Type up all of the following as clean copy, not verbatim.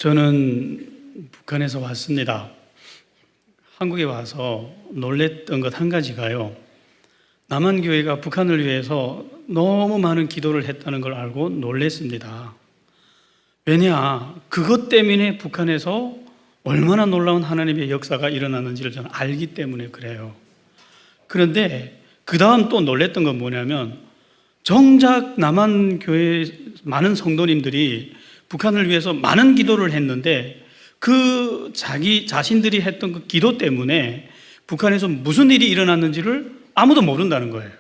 저는 북한에서 왔습니다. 한국에 와서 놀랬던 것 한 가지가요, 남한교회가 북한을 위해서 너무 많은 기도를 했다는 걸 알고 놀랬습니다. 왜냐, 그것 때문에 북한에서 얼마나 놀라운 하나님의 역사가 일어나는지를 저는 알기 때문에 그래요. 그런데 그 다음 또 놀랬던 건 뭐냐면, 정작 남한교회 많은 성도님들이 북한을 위해서 많은 기도를 했는데 그 자기 자신들이 했던 그 기도 때문에 북한에서 무슨 일이 일어났는지를 아무도 모른다는 거예요.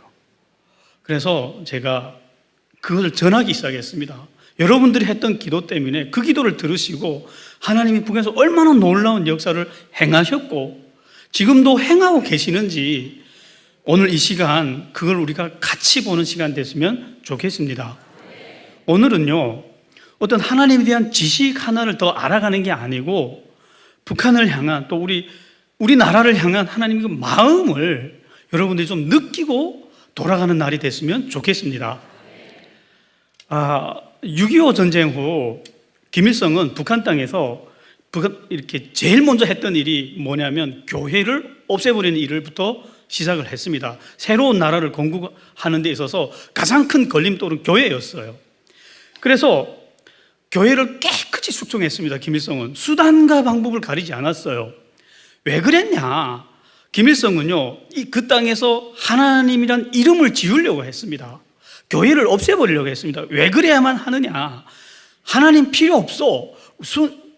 그래서 제가 그것을 전하기 시작했습니다. 여러분들이 했던 기도 때문에 그 기도를 들으시고 하나님이 북한에서 얼마나 놀라운 역사를 행하셨고 지금도 행하고 계시는지 오늘 이 시간 그걸 우리가 같이 보는 시간 됐으면 좋겠습니다. 오늘은요, 어떤 하나님에 대한 지식 하나를 더 알아가는 게 아니고 북한을 향한, 또 우리나라를 향한 하나님의 그 마음을 여러분들이 좀 느끼고 돌아가는 날이 됐으면 좋겠습니다. 6.25 전쟁 후 김일성은 북한 땅에서 이렇게 제일 먼저 했던 일이 뭐냐면 교회를 없애버리는 일을부터 시작을 했습니다. 새로운 나라를 건국하는 데 있어서 가장 큰 걸림돌은 교회였어요. 그래서 교회를 깨끗이 숙청했습니다. 김일성은 수단과 방법을 가리지 않았어요. 왜 그랬냐? 김일성은요, 그 땅에서 하나님이란 이름을 지으려고 했습니다. 교회를 없애버리려고 했습니다. 왜 그래야만 하느냐? 하나님 필요 없어.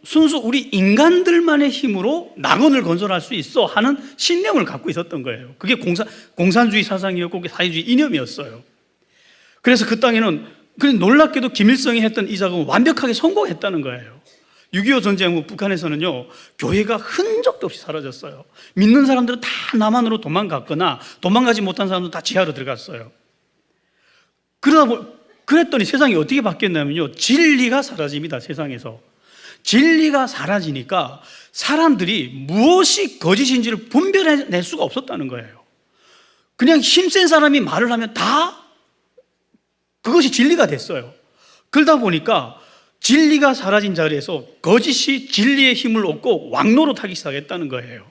순수 우리 인간들만의 힘으로 낙원을 건설할 수 있어 하는 신념을 갖고 있었던 거예요. 그게 공산주의 사상이었고 그게 사회주의 이념이었어요. 그래서 그 땅에는 놀랍게도 김일성이 했던 이 작업은 완벽하게 성공했다는 거예요. 6.25 전쟁 후 북한에서는요, 교회가 흔적도 없이 사라졌어요. 믿는 사람들은 다 남한으로 도망갔거나 도망가지 못한 사람들은 다 지하로 들어갔어요. 그랬더니 세상이 어떻게 바뀌었냐면요, 진리가 사라집니다. 세상에서 진리가 사라지니까 사람들이 무엇이 거짓인지를 분별해낼 수가 없었다는 거예요. 그냥 힘센 사람이 말을 하면 다 그것이 진리가 됐어요. 그러다 보니까 진리가 사라진 자리에서 거짓이 진리의 힘을 얻고 왕노릇하기 시작했다는 거예요.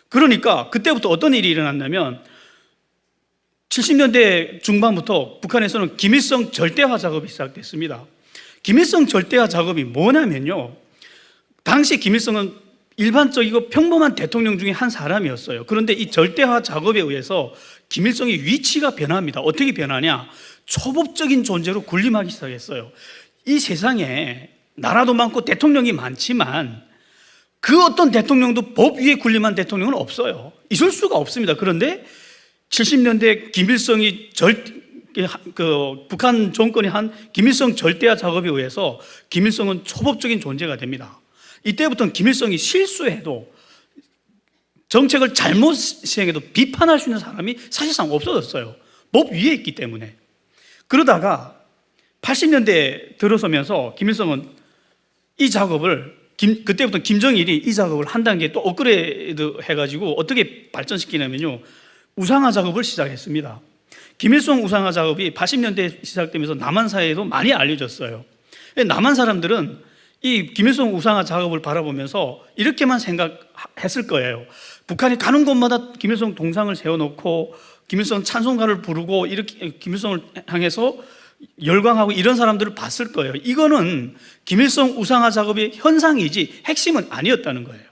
그러니까 그때부터 어떤 일이 일어났냐면 70년대 중반부터 북한에서는 김일성 절대화 작업이 시작됐습니다. 김일성 절대화 작업이 뭐냐면요, 당시 김일성은 일반적이고 평범한 대통령 중에 한 사람이었어요. 그런데 이 절대화 작업에 의해서 김일성의 위치가 변합니다. 어떻게 변하냐? 초법적인 존재로 군림하기 시작했어요. 이 세상에 나라도 많고 대통령이 많지만 그 어떤 대통령도 법 위에 군림한 대통령은 없어요. 있을 수가 없습니다. 그런데 70년대 김일성이 북한 정권이 한 김일성 절대화 작업에 의해서 김일성은 초법적인 존재가 됩니다. 이때부터는 김일성이 실수해도 정책을 잘못 시행해도 비판할 수 있는 사람이 사실상 없어졌어요. 법 위에 있기 때문에. 그러다가 80년대에 들어서면서 김일성은 이 작업을 그때부터 김정일이 이 작업을 한 단계 또 업그레이드 해가지고 어떻게 발전시키냐면요, 우상화 작업을 시작했습니다. 김일성 우상화 작업이 80년대에 시작되면서 남한 사회에도 많이 알려졌어요. 남한 사람들은 이 김일성 우상화 작업을 바라보면서 이렇게만 생각했을 거예요. 북한이 가는 곳마다 김일성 동상을 세워놓고 김일성 찬송가를 부르고 이렇게 김일성을 향해서 열광하고 이런 사람들을 봤을 거예요. 이거는 김일성 우상화 작업의 현상이지 핵심은 아니었다는 거예요.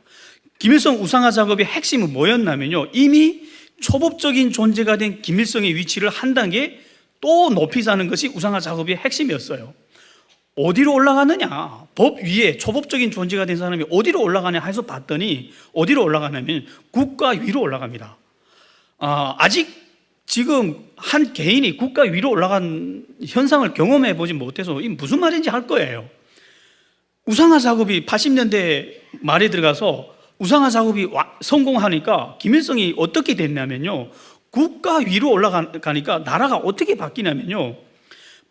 김일성 우상화 작업의 핵심은 뭐였냐면요, 이미 초법적인 존재가 된 김일성의 위치를 한 단계 또 높이자는 것이 우상화 작업의 핵심이었어요. 어디로 올라가느냐? 법 위에 초법적인 존재가 된 사람이 어디로 올라가냐 해서 봤더니 어디로 올라가냐면 국가 위로 올라갑니다. 아직 지금 한 개인이 국가 위로 올라간 현상을 경험해 보지 못해서 이 무슨 말인지 할 거예요. 우상화 작업이 80년대 말에 들어가서 우상화 작업이 성공하니까 김일성이 어떻게 됐냐면요, 국가 위로 올라가니까 나라가 어떻게 바뀌냐면요,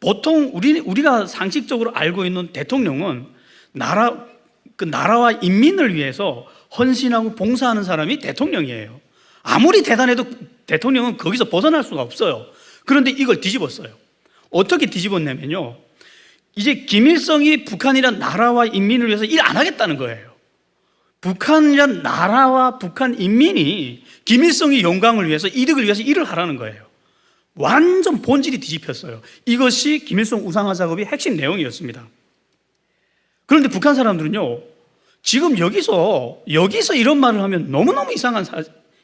보통 우리가 상식적으로 알고 있는 대통령은 나라와 인민을 위해서 헌신하고 봉사하는 사람이 대통령이에요. 아무리 대단해도 대통령은 거기서 벗어날 수가 없어요. 그런데 이걸 뒤집었어요. 어떻게 뒤집었냐면요, 이제 김일성이 북한이란 나라와 인민을 위해서 일 안 하겠다는 거예요. 북한이란 나라와 북한 인민이 김일성의 영광을 위해서, 이득을 위해서 일을 하라는 거예요. 완전 본질이 뒤집혔어요. 이것이 김일성 우상화 작업의 핵심 내용이었습니다. 그런데 북한 사람들은요, 지금 여기서 이런 말을 하면 너무너무 이상한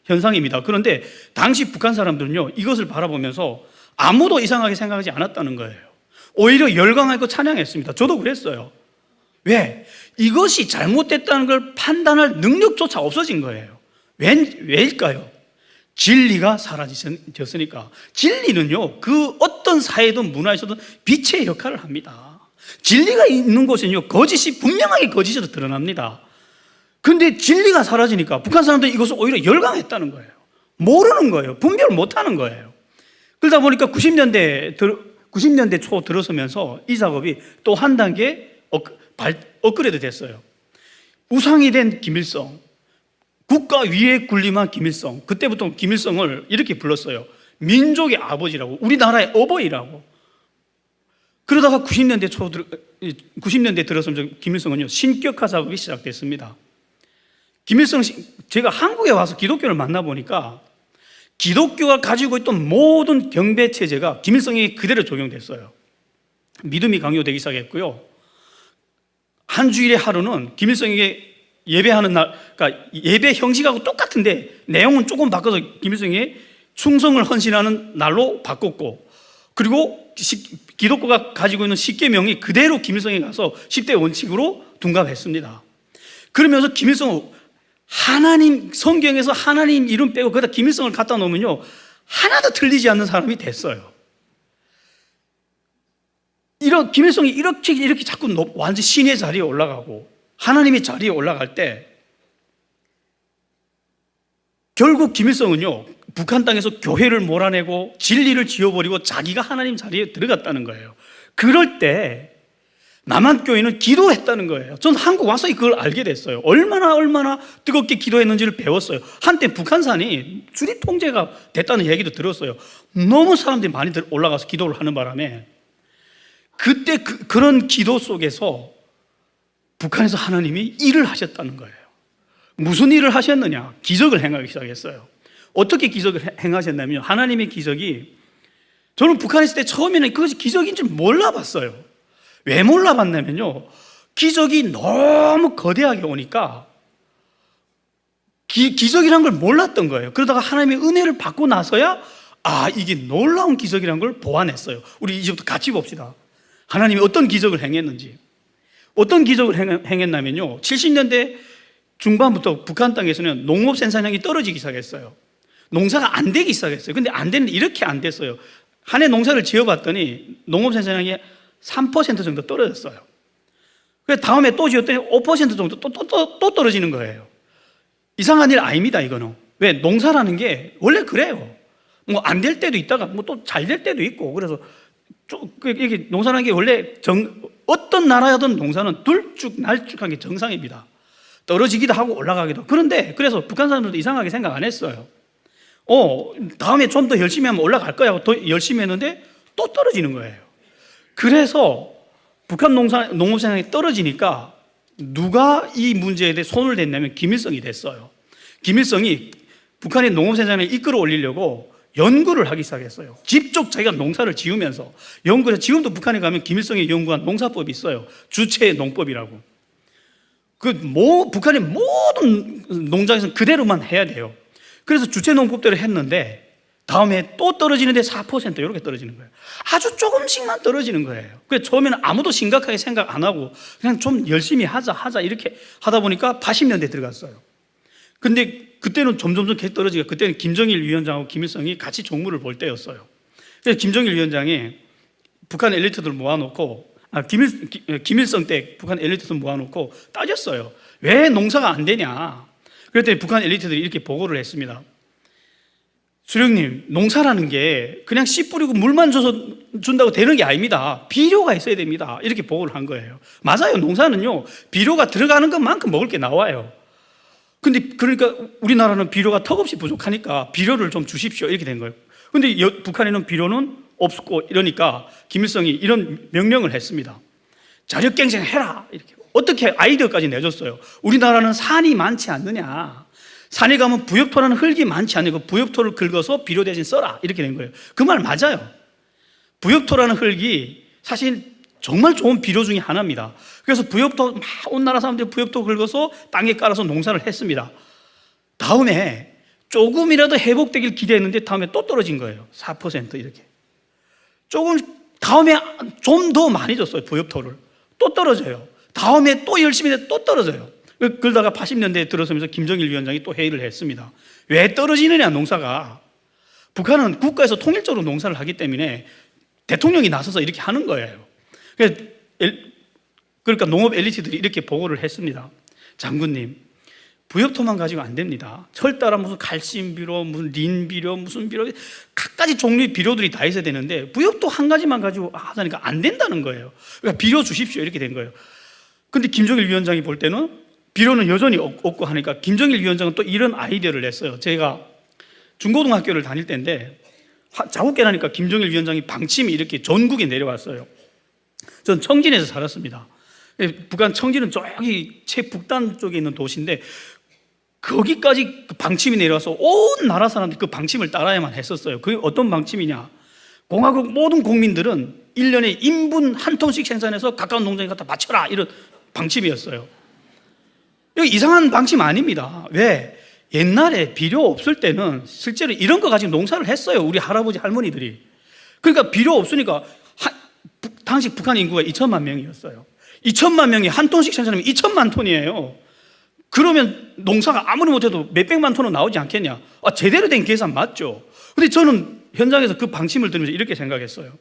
현상입니다. 그런데 당시 북한 사람들은요, 이것을 바라보면서 아무도 이상하게 생각하지 않았다는 거예요. 오히려 열광하고 찬양했습니다. 저도 그랬어요. 왜? 이것이 잘못됐다는 걸 판단할 능력조차 없어진 거예요. 왜일까요? 진리가 사라졌으니까. 진리는요, 그 어떤 사회든 문화에서든 빛의 역할을 합니다. 진리가 있는 곳에는요, 거짓이 분명하게 거짓으로 드러납니다. 그런데 진리가 사라지니까 북한 사람들이 이것을 오히려 열광했다는 거예요. 모르는 거예요. 분별을 못하는 거예요. 그러다 보니까 90년대 초 들어서면서 이 작업이 또 한 단계 업그레이드 됐어요. 우상이 된 김일성, 국가 위에 군림한 김일성. 그때부터 김일성을 이렇게 불렀어요. 민족의 아버지라고, 우리나라의 어버이라고. 그러다가 90년대 들어서면서 김일성은요, 신격화 작업이 시작됐습니다. 제가 한국에 와서 기독교를 만나보니까 기독교가 가지고 있던 모든 경배 체제가 김일성에게 그대로 적용됐어요. 믿음이 강요되기 시작했고요. 한 주일의 하루는 김일성에게 예배하는 날, 그러니까 예배 형식하고 똑같은데 내용은 조금 바꿔서 김일성에게 충성을 헌신하는 날로 바꿨고, 그리고 기독교가 가지고 있는 10계명이 그대로 김일성에 가서 10대 원칙으로 둔갑했습니다. 그러면서 김일성은 성경에서 하나님 이름 빼고 거기다 김일성을 갖다 놓으면요, 하나도 틀리지 않는 사람이 됐어요. 김일성이 이렇게 자꾸 완전 신의 자리에 올라가고 하나님의 자리에 올라갈 때 결국 김일성은요, 북한 땅에서 교회를 몰아내고 진리를 지워버리고 자기가 하나님 자리에 들어갔다는 거예요. 그럴 때 남한교회는 기도했다는 거예요. 전 한국 와서 그걸 알게 됐어요. 얼마나 뜨겁게 기도했는지를 배웠어요. 한때 북한산이 주립 통제가 됐다는 얘기도 들었어요. 너무 사람들이 많이 올라가서 기도를 하는 바람에 그때 그런 기도 속에서 북한에서 하나님이 일을 하셨다는 거예요. 무슨 일을 하셨느냐? 기적을 행하기 시작했어요. 어떻게 기적을 행하셨냐면, 하나님의 기적이, 저는 북한에 있을 때 처음에는 그것이 기적인 줄 몰라봤어요. 왜 몰라봤냐면요, 기적이 너무 거대하게 오니까 기적이란 걸 몰랐던 거예요. 그러다가 하나님의 은혜를 받고 나서야 이게 놀라운 기적이란 걸 보완했어요. 우리 이제부터 같이 봅시다. 하나님이 어떤 기적을 행했는지. 어떤 기적을 행했냐면요, 70년대 중반부터 북한 땅에서는 농업 생산량이 떨어지기 시작했어요. 농사가 안 되기 시작했어요. 근데 안 되는데 이렇게 안 됐어요. 한 해 농사를 지어봤더니 농업 생산량이 3% 정도 떨어졌어요. 그래서 다음에 또 지었더니 5% 정도 또 떨어지는 거예요. 이상한 일 아닙니다, 이거는. 왜? 농사라는 게 원래 그래요. 뭐 안 될 때도 있다가 뭐 또 잘 될 때도 있고. 그래서 이게 농사라는 게 원래 어떤 나라든 농사는 들쭉날쭉한 게 정상입니다. 떨어지기도 하고 올라가기도. 그런데 그래서 북한 사람들도 이상하게 생각 안 했어요. 다음에 좀 더 열심히 하면 올라갈 거야 하고 더 열심히 했는데 또 떨어지는 거예요. 그래서 북한 농업 생산이 떨어지니까 누가 이 문제에 대해 손을 댔냐면 김일성이 됐어요. 김일성이 북한의 농업 생산을 이끌어 올리려고 연구를 하기 시작했어요. 직접 자기가 농사를 지으면서 연구를 해서, 지금도 북한에 가면 김일성이 연구한 농사법이 있어요. 주체 농법이라고. 북한의 모든 농장에서는 그대로만 해야 돼요. 그래서 주체 농법대로 했는데 다음에 또 떨어지는데 4% 이렇게 떨어지는 거예요. 아주 조금씩만 떨어지는 거예요. 그래서 처음에는 아무도 심각하게 생각 안 하고 그냥 좀 열심히 하자 이렇게 하다 보니까 80년대 들어갔어요. 근데 그때는 점점 계속 떨어지고, 그때는 김정일 위원장하고 김일성이 같이 종무를 볼 때였어요. 그래서 김정일 위원장이 북한 엘리트들 모아놓고, 김일성 때 북한 엘리트들 모아놓고 따졌어요. 왜 농사가 안 되냐? 그랬더니 북한 엘리트들이 이렇게 보고를 했습니다. 수령님, 농사라는 게 그냥 씨 뿌리고 물만 줘서 준다고 되는 게 아닙니다. 비료가 있어야 됩니다. 이렇게 보고를 한 거예요. 맞아요. 농사는요, 비료가 들어가는 것만큼 먹을 게 나와요. 근데 그러니까 우리나라는 비료가 턱없이 부족하니까 비료를 좀 주십시오 이렇게 된 거예요. 근데 북한에는 비료는 없고 이러니까 김일성이 이런 명령을 했습니다. 자력갱생해라 이렇게 어떻게 아이디어까지 내줬어요. 우리나라는 산이 많지 않느냐, 산에 가면 부엽토라는 흙이 많지 않으니까 부엽토를 긁어서 비료 대신 써라 이렇게 된 거예요. 그 말 맞아요. 부엽토라는 흙이 사실 정말 좋은 비료 중에 하나입니다. 그래서 부엽토 막 온 나라 사람들이 부엽토 긁어서 땅에 깔아서 농사를 했습니다. 다음에 조금이라도 회복되길 기대했는데 다음에 또 떨어진 거예요. 4% 이렇게. 조금 다음에 좀 더 많이 줬어요. 부엽토를 또 떨어져요. 다음에 또 열심히 해서 또 떨어져요. 그러다가 80년대에 들어서면서 김정일 위원장이 또 회의를 했습니다. 왜 떨어지느냐 농사가. 북한은 국가에서 통일적으로 농사를 하기 때문에 대통령이 나서서 이렇게 하는 거예요. 그러니까 농업 엘리트들이 이렇게 보고를 했습니다. 장군님, 부엽토만 가지고 안 됩니다. 철 따라 무슨 칼슘 비료, 무슨 린 비료, 무슨 비료, 각가지 종류의 비료들이 다 있어야 되는데 부엽토 한 가지만 가지고 하자니까 안 된다는 거예요. 그러니까 비료 주십시오 이렇게 된 거예요. 근데 김정일 위원장이 볼 때는 비료는 여전히 없고 하니까 김정일 위원장은 또 이런 아이디어를 냈어요. 제가 중고등학교를 다닐 때인데 자국계라니까 김정일 위원장이 방침이 이렇게 전국에 내려왔어요. 전 청진에서 살았습니다. 북한 청진은 저기 최북단 쪽에 있는 도시인데 거기까지 그 방침이 내려와서 온 나라 사람들이 그 방침을 따라야만 했었어요. 그게 어떤 방침이냐, 공화국 모든 국민들은 1년에 인분 한 톤씩 생산해서 가까운 농장에 갖다 바쳐라 이런 방침이었어요. 이거 이상한 방침 아닙니다. 왜? 옛날에 비료 없을 때는 실제로 이런 거 가지고 농사를 했어요. 우리 할아버지 할머니들이. 그러니까 비료 없으니까 당시 북한 인구가 2천만 명이었어요. 2천만 명이 한 톤씩 생산하면 2천만 톤이에요. 그러면 농사가 아무리 못해도 몇백만 톤은 나오지 않겠냐. 제대로 된 계산 맞죠. 근데 저는 현장에서 그 방침을 들으면서 이렇게 생각했어요.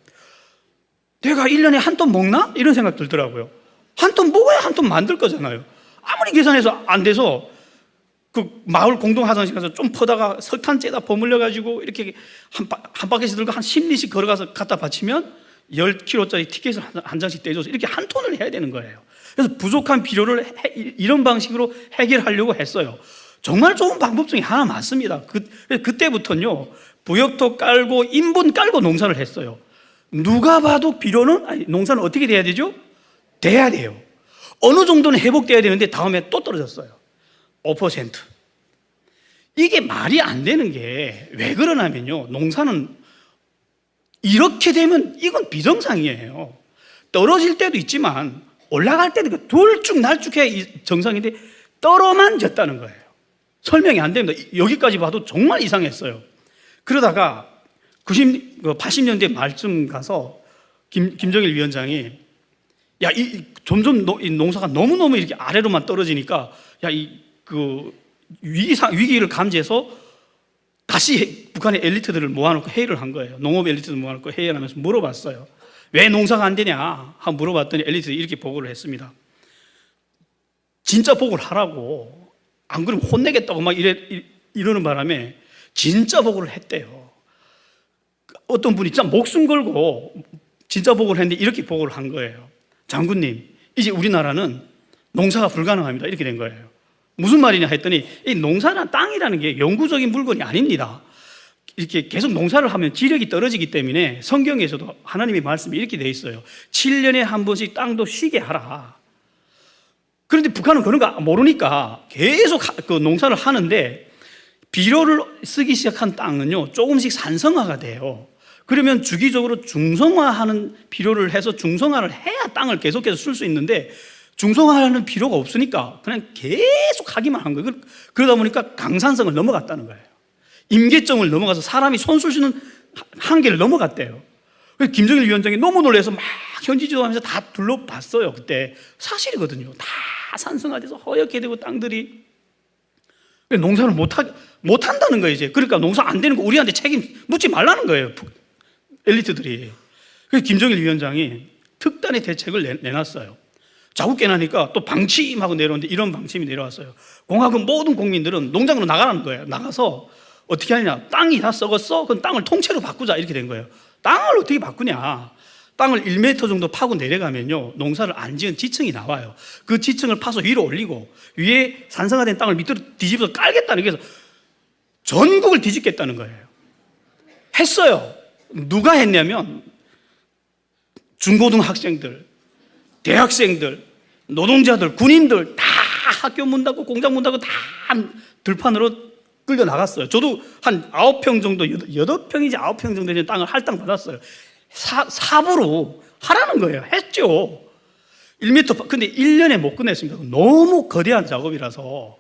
내가 1년에 한 톤 먹나? 이런 생각 들더라고요. 한 톤 먹어야 한 톤 만들 거잖아요. 아무리 계산해서 안 돼서 그 마을 공동 화장실 가서 좀 퍼다가 설탕 째다 버물려가지고 이렇게 한 바퀴씩 들고 한 10리씩 걸어가서 갖다 바치면 10kg짜리 티켓을 한 장씩 떼줘서 이렇게 한 톤을 해야 되는 거예요. 그래서 부족한 비료를 이런 방식으로 해결하려고 했어요. 정말 좋은 방법 중에 하나 맞습니다. 그때부터는요, 부엽토 깔고 인분 깔고 농사를 했어요. 누가 봐도 농사는 어떻게 돼야 되죠? 돼야 돼요. 어느 정도는 회복돼야 되는데 다음에 또 떨어졌어요. 5%. 이게 말이 안 되는 게 왜 그러냐면요, 농사는 이렇게 되면 이건 비정상이에요. 떨어질 때도 있지만 올라갈 때도 돌쭉날쭉해야 정상인데 떨어만 졌다는 거예요. 설명이 안 됩니다. 여기까지 봐도 정말 이상했어요. 그러다가 80년대 말쯤 가서 김정일 위원장이 점점 이 농사가 너무너무 이렇게 아래로만 떨어지니까 위기를 감지해서 다시 북한의 엘리트들을 모아놓고 회의를 한 거예요. 농업 엘리트들 모아놓고 회의를 하면서 물어봤어요. 왜 농사가 안 되냐 하고 물어봤더니 엘리트들이 이렇게 보고를 했습니다. 진짜 보고를 하라고, 안 그러면 혼내겠다고 막 이러는 바람에 진짜 보고를 했대요. 어떤 분이 진짜 목숨 걸고 진짜 보고를 했는데 이렇게 보고를 한 거예요. 장군님, 이제 우리나라는 농사가 불가능합니다. 이렇게 된 거예요. 무슨 말이냐 했더니 이 농사나 땅이라는 게 영구적인 물건이 아닙니다. 이렇게 계속 농사를 하면 지력이 떨어지기 때문에 성경에서도 하나님의 말씀이 이렇게 돼 있어요. 7년에 한 번씩 땅도 쉬게 하라. 그런데 북한은 그런 거 모르니까 계속 그 농사를 하는데 비료를 쓰기 시작한 땅은요, 조금씩 산성화가 돼요. 그러면 주기적으로 중성화하는 비료를 해서 중성화를 해야 땅을 계속해서 쓸 수 있는데 중성화하는 필요가 없으니까 그냥 계속 하기만 한 거예요. 그러다 보니까 강산성을 넘어갔다는 거예요. 임계점을 넘어가서 사람이 손 쓸 수 있는 한계를 넘어갔대요. 그래서 김정일 위원장이 너무 놀라서 막 현지 지도하면서 다 둘러봤어요. 그때 사실이거든요. 다 산성화돼서 허옇게 되고 땅들이 농사를 못한다는 거예요. 이제 그러니까 농사 안 되는 거 우리한테 책임 묻지 말라는 거예요. 엘리트들이. 그래서 김정일 위원장이 특단의 대책을 내놨어요. 자국 깨나니까 또 방침하고 내려오는데 이런 방침이 내려왔어요. 공화국 모든 국민들은 농장으로 나가라는 거예요. 나가서 어떻게 하느냐, 땅이 다 썩었어? 그럼 땅을 통째로 바꾸자 이렇게 된 거예요. 땅을 어떻게 바꾸냐, 땅을 1m 정도 파고 내려가면요, 농사를 안 지은 지층이 나와요. 그 지층을 파서 위로 올리고 위에 산성화된 땅을 밑으로 뒤집어서 깔겠다는, 그래서 전국을 뒤집겠다는 거예요. 했어요. 누가 했냐면 중고등 학생들, 대학생들, 노동자들, 군인들 다 학교 문 닫고 공장 문 닫고 다 들판으로 끌려 나갔어요. 저도 한 9평 정도, 8평인지 9평 정도 되는 땅을 할당 받았어요. 사부로 하라는 거예요. 했죠. 1m, 근데 1년에 못 끝냈습니다. 너무 거대한 작업이라서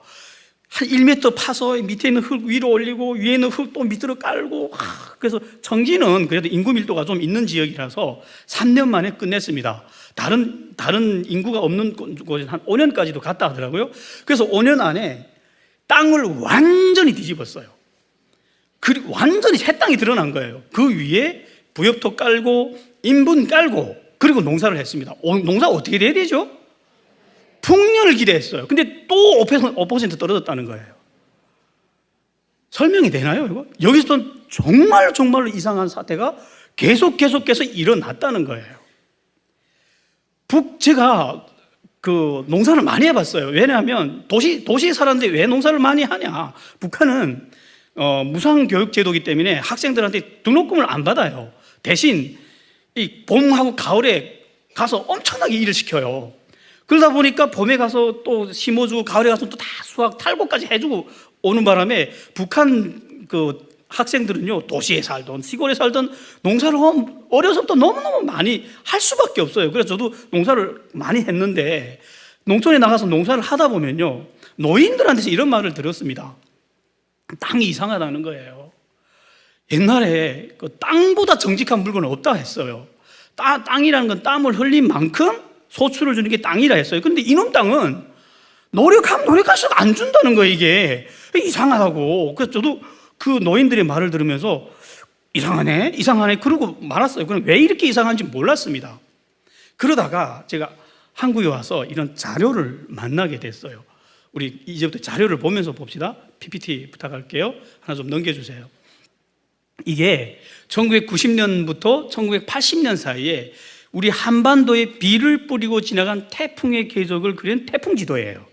한 1m 파서 밑에 있는 흙 위로 올리고 위에 있는 흙 또 밑으로 깔고, 그래서 청지는 그래도 인구 밀도가 좀 있는 지역이라서 3년 만에 끝냈습니다. 다른 인구가 없는 곳에 한 5년까지도 갔다 하더라고요. 그래서 5년 안에 땅을 완전히 뒤집었어요. 그리고 완전히 새 땅이 드러난 거예요. 그 위에 부엽토 깔고 인분 깔고 그리고 농사를 했습니다. 농사 어떻게 돼야 되죠? 풍년을 기대했어요. 근데 또 5% 떨어졌다는 거예요. 설명이 되나요, 이거? 여기서 정말로 이상한 사태가 계속해서 일어났다는 거예요. 제가 농사를 많이 해봤어요. 왜냐하면 도시에 살았는데 왜 농사를 많이 하냐? 북한은 무상교육 제도이기 때문에 학생들한테 등록금을 안 받아요. 대신 이 봄하고 가을에 가서 엄청나게 일을 시켜요. 그러다 보니까 봄에 가서 또 심어주고 가을에 가서 또 다 수확 탈곡까지 해주고 오는 바람에 북한 학생들은요, 도시에 살던 시골에 살던 농사를 어려서부터 너무너무 많이 할 수밖에 없어요. 그래서 저도 농사를 많이 했는데 농촌에 나가서 농사를 하다 보면요, 노인들한테서 이런 말을 들었습니다. 땅이 이상하다는 거예요. 옛날에 땅보다 정직한 물건은 없다 했어요. 땅이라는 건 땀을 흘린 만큼 소출을 주는 게 땅이라 했어요. 그런데 이놈 땅은 노력하면 노력할수록 안 준다는 거예요. 이게 이상하다고. 그래서 저도 그 노인들의 말을 들으면서 이상하네 그러고 말았어요. 그럼 왜 이렇게 이상한지 몰랐습니다. 그러다가 제가 한국에 와서 이런 자료를 만나게 됐어요. 우리 이제부터 자료를 보면서 봅시다. PPT 부탁할게요. 하나 좀 넘겨주세요. 이게 1990년부터 1980년 사이에 우리 한반도에 비를 뿌리고 지나간 태풍의 궤적을 그린 태풍 지도예요.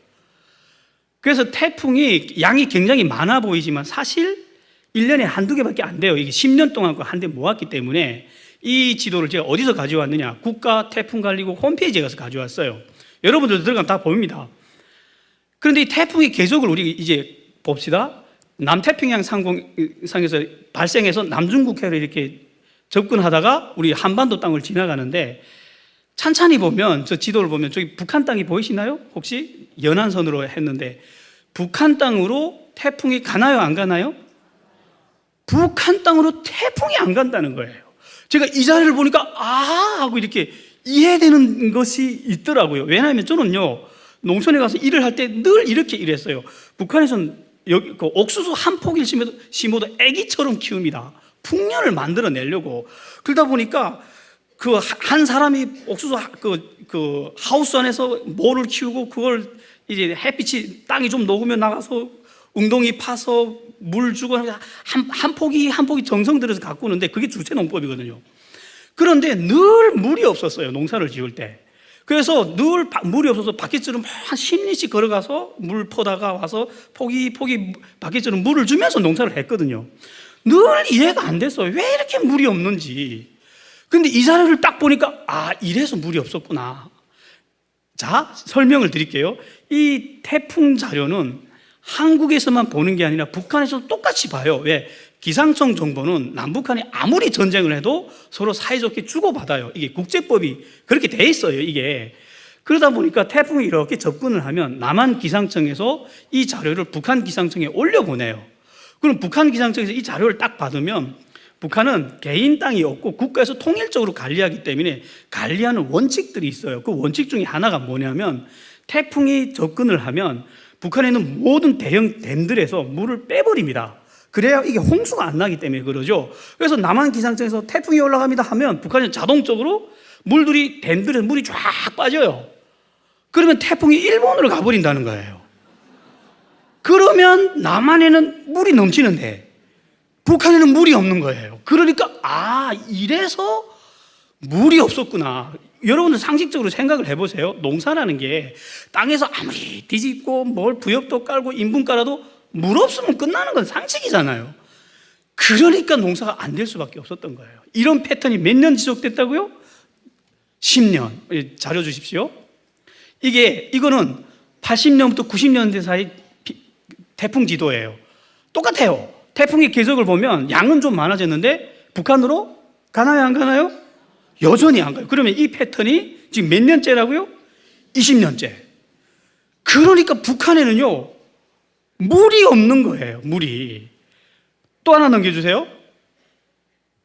그래서 태풍이 양이 굉장히 많아 보이지만 사실 1년에 한두 개밖에 안 돼요. 이게 10년 동안 한 대 모았기 때문에 이 지도를 제가 어디서 가져왔느냐? 국가 태풍관리국 홈페이지에 가서 가져왔어요. 여러분들도 들어가면 다 보입니다. 그런데 이 태풍의 궤적을 우리 이제 봅시다. 남태평양 상에서 발생해서 남중국해로 이렇게 접근하다가 우리 한반도 땅을 지나가는데 찬찬히 보면, 저 지도를 보면 저기 북한 땅이 보이시나요? 혹시 연안선으로 했는데 북한 땅으로 태풍이 가나요, 안 가나요? 북한 땅으로 태풍이 안 간다는 거예요. 제가 이 자료를 보니까 하고 이렇게 이해되는 것이 있더라고요. 왜냐하면 저는요, 농촌에 가서 일을 할 때 늘 이렇게 일했어요. 북한에서는 여기 옥수수 한 포기를 심어도 애기처럼 키웁니다. 풍년을 만들어내려고. 그러다 보니까 한 사람이 옥수수 하우스 안에서 모를 키우고 그걸 이제 햇빛이 땅이 좀 녹으면 나가서 웅덩이 파서 물 주고 한 포기 정성 들여서 가꾸는데 그게 주체 농법이거든요. 그런데 늘 물이 없었어요, 농사를 지을 때. 그래서 늘 물이 없어서 바퀴처럼 한 10리씩 걸어가서 물 퍼다가 와서 포기 바퀴처럼 물을 주면서 농사를 했거든요. 늘 이해가 안 됐어요. 왜 이렇게 물이 없는지. 근데 이 자료를 딱 보니까 이래서 물이 없었구나. 자, 설명을 드릴게요. 이 태풍 자료는 한국에서만 보는 게 아니라 북한에서도 똑같이 봐요. 왜? 기상청 정보는 남북한이 아무리 전쟁을 해도 서로 사이좋게 주고받아요. 이게 국제법이 그렇게 돼 있어요, 이게. 그러다 보니까 태풍이 이렇게 접근을 하면 남한 기상청에서 이 자료를 북한 기상청에 올려보내요. 그럼 북한 기상청에서 이 자료를 딱 받으면 북한은 개인 땅이 없고 국가에서 통일적으로 관리하기 때문에 관리하는 원칙들이 있어요. 그 원칙 중에 하나가 뭐냐면 태풍이 접근을 하면 북한에 있는 모든 대형 댐들에서 물을 빼버립니다. 그래야 이게 홍수가 안 나기 때문에 그러죠. 그래서 남한 기상청에서 태풍이 올라갑니다 하면 북한은 자동적으로 댐들에서 물이 쫙 빠져요. 그러면 태풍이 일본으로 가버린다는 거예요. 그러면 남한에는 물이 넘치는데 북한에는 물이 없는 거예요. 그러니까 이래서 물이 없었구나. 여러분들 상식적으로 생각을 해보세요. 농사라는 게 땅에서 아무리 뒤집고 뭘 부엽도 깔고 인분 깔아도 물 없으면 끝나는 건 상식이잖아요. 그러니까 농사가 안 될 수밖에 없었던 거예요. 이런 패턴이 몇 년 지속됐다고요? 10년. 자료 주십시오. 이거는 80년부터 90년대 사이 태풍 지도예요. 똑같아요. 태풍의 궤적을 보면 양은 좀 많아졌는데 북한으로 가나요, 안 가나요? 여전히 안 가요. 그러면 이 패턴이 지금 몇 년째라고요? 20년째. 그러니까 북한에는요, 물이 없는 거예요, 물이. 또 하나 넘겨주세요.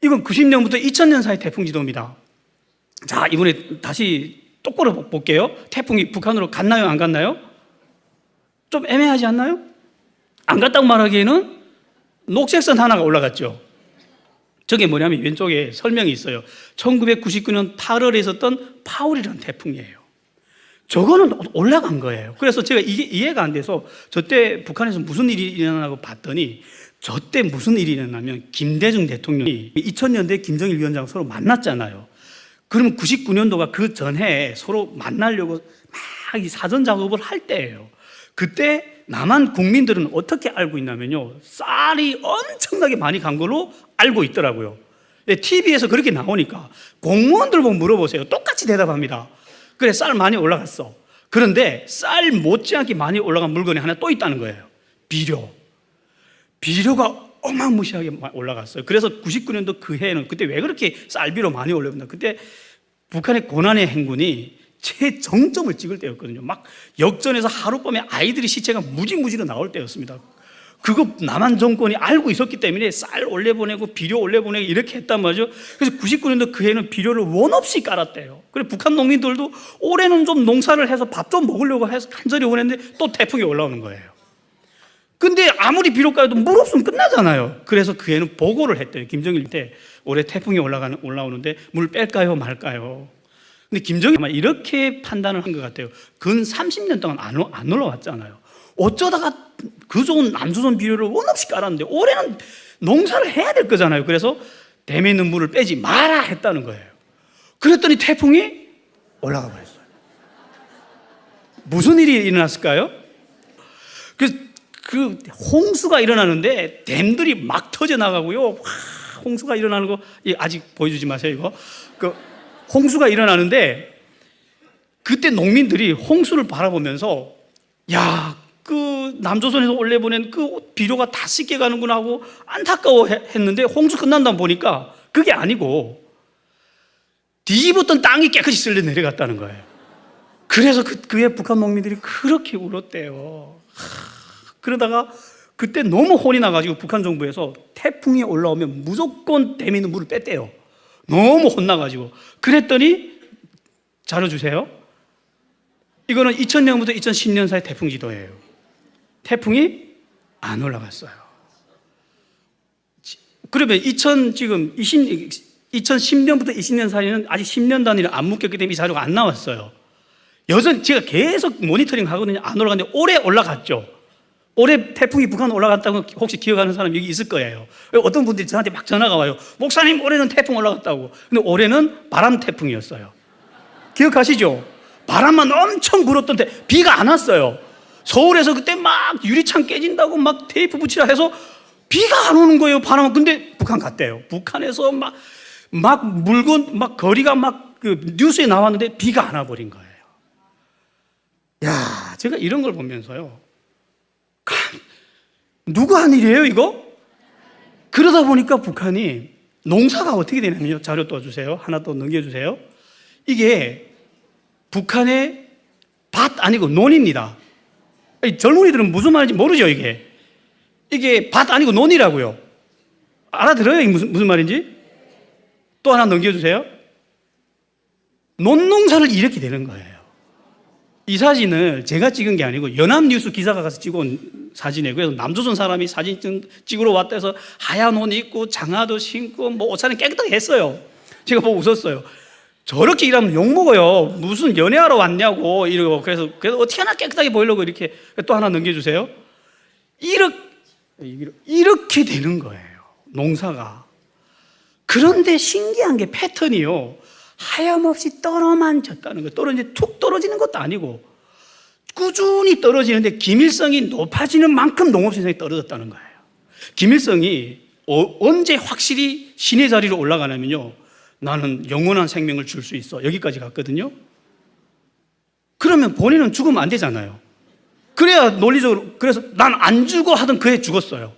이건 90년부터 2000년 사이 태풍 지도입니다. 자, 이번에 다시 똑바로 볼게요. 태풍이 북한으로 갔나요, 안 갔나요? 좀 애매하지 않나요? 안 갔다고 말하기에는 녹색선 하나가 올라갔죠. 저게 뭐냐면 왼쪽에 설명이 있어요. 1999년 8월에 있었던 파울이라는 태풍이에요. 저거는 올라간 거예요. 그래서 제가 이게 이해가 안 돼서 저때 북한에서 무슨 일이 일어나고 봤더니 저때 무슨 일이 일어나면 김대중 대통령이 2000년대 김정일 위원장 서로 만났잖아요. 그러면 99년도가 그 전에 서로 만나려고 막 이 사전 작업을 할 때예요. 그때 남한 국민들은 어떻게 알고 있냐면요, 쌀이 엄청나게 많이 간 걸로 알고 있더라고요. TV에서 그렇게 나오니까 공무원들 보고 물어보세요. 똑같이 대답합니다. 그래, 쌀 많이 올라갔어. 그런데 쌀 못지않게 많이 올라간 물건이 하나 또 있다는 거예요. 비료가 어마무시하게 올라갔어요. 그래서 99년도 그 해에는 그때 왜 그렇게 쌀비료 많이 올렸나? 그때 북한의 고난의 행군이 최정점을 찍을 때였거든요. 막 역전해서 하룻밤에 아이들이 시체가 무지무지로 나올 때였습니다. 그거 남한 정권이 알고 있었기 때문에 쌀 올려보내고 비료 올려보내고 이렇게 했단 말이죠. 그래서 99년도 그 해는 비료를 원 없이 깔았대요. 그래서 북한 농민들도 올해는 좀 농사를 해서 밥 좀 먹으려고 해서 간절히 원했는데 또 태풍이 올라오는 거예요. 근데 아무리 비료 깔아도 물 없으면 끝나잖아요. 그래서 그 해는 보고를 했대요. 김정일 때 올해 태풍이 올라오는데 물 뺄까요 말까요? 근데 김정일이 아마 이렇게 판단을 한 것 같아요. 근 30년 동안 안 올라왔잖아요. 어쩌다가 그 좋은 남조선 비료를 원 없이 깔았는데 올해는 농사를 해야 될 거잖아요. 그래서 댐에 있는 물을 빼지 마라 했다는 거예요. 그랬더니 태풍이 올라가 버렸어요. 무슨 일이 일어났을까요? 그 홍수가 일어나는데 댐들이 막 터져 나가고요. 홍수가 일어나는 거 아직 보여주지 마세요. 이거 홍수가 일어나는데 그때 농민들이 홍수를 바라보면서 야, 그 남조선에서 올려보낸 그 비료가 다 씻겨 가는구나 하고 안타까워 했는데 홍수 끝난 다음 보니까 그게 아니고 뒤집었던 땅이 깨끗이 쓸려 내려갔다는 거예요. 그래서 그에 북한 농민들이 그렇게 울었대요. 그러다가 그때 너무 혼이 나가지고 북한 정부에서 태풍이 올라오면 무조건 댐에 있는 물을 뺐대요. 너무 혼나가지고. 그랬더니 자료 주세요. 이거는 2000년부터 2010년 사이 태풍 지도예요. 태풍이 안 올라갔어요. 그러면 2010년부터 20년 사이는 아직 10년 단위를 안 묶였기 때문에 이 자료가 안 나왔어요. 여전히 제가 계속 모니터링 하거든요. 안 올라갔는데 올해 올라갔죠. 올해 태풍이 북한 올라갔다고 혹시 기억하는 사람 여기 있을 거예요. 어떤 분들이 저한테 막 전화가 와요. 목사님, 올해는 태풍 올라갔다고. 근데 올해는 바람 태풍이었어요. 기억하시죠? 바람만 엄청 불었던데 비가 안 왔어요. 서울에서 그때 막 유리창 깨진다고 막 테이프 붙이라 해서 비가 안 오는 거예요. 바람은. 근데 북한 갔대요. 북한에서 막 물건 막 거리가 막 그 뉴스에 나왔는데 비가 안 와버린 거예요. 야, 제가 이런 걸 보면서요. 누가 한 일이에요, 이거? 그러다 보니까 북한이 농사가 어떻게 되냐면요. 자료 또 주세요. 하나 또 넘겨주세요. 이게 북한의 밭 아니고 논입니다. 젊은이들은 무슨 말인지 모르죠, 이게. 이게 밭 아니고 논이라고요. 알아들어요? 무슨 말인지? 또 하나 넘겨주세요. 논농사를 이렇게 되는 거예요. 이 사진을 제가 찍은 게 아니고 연합뉴스 기자가 가서 찍어온 사진이에요. 그래서 남조선 사람이 사진 찍으러 왔다 해서 하얀 옷 입고 장화도 신고 뭐 옷차림 깨끗하게 했어요. 제가 보고 웃었어요. 저렇게 일하면 욕먹어요. 무슨 연애하러 왔냐고 이러고. 그래서 어떻게 하나 깨끗하게 보이려고 이렇게. 또 하나 넘겨주세요. 이렇게 되는 거예요, 농사가. 그런데 신기한 게 패턴이요, 하염없이 떨어만 졌다는 거예요. 툭 떨어지는 것도 아니고 꾸준히 떨어지는데 김일성이 높아지는 만큼 농업생산이 떨어졌다는 거예요. 김일성이 언제 확실히 신의 자리로 올라가냐면요, 나는 영원한 생명을 줄 수 있어. 여기까지 갔거든요. 그러면 본인은 죽으면 안 되잖아요. 그래야 논리적으로, 그래서 난 안 죽어 하던 그 해 죽었어요.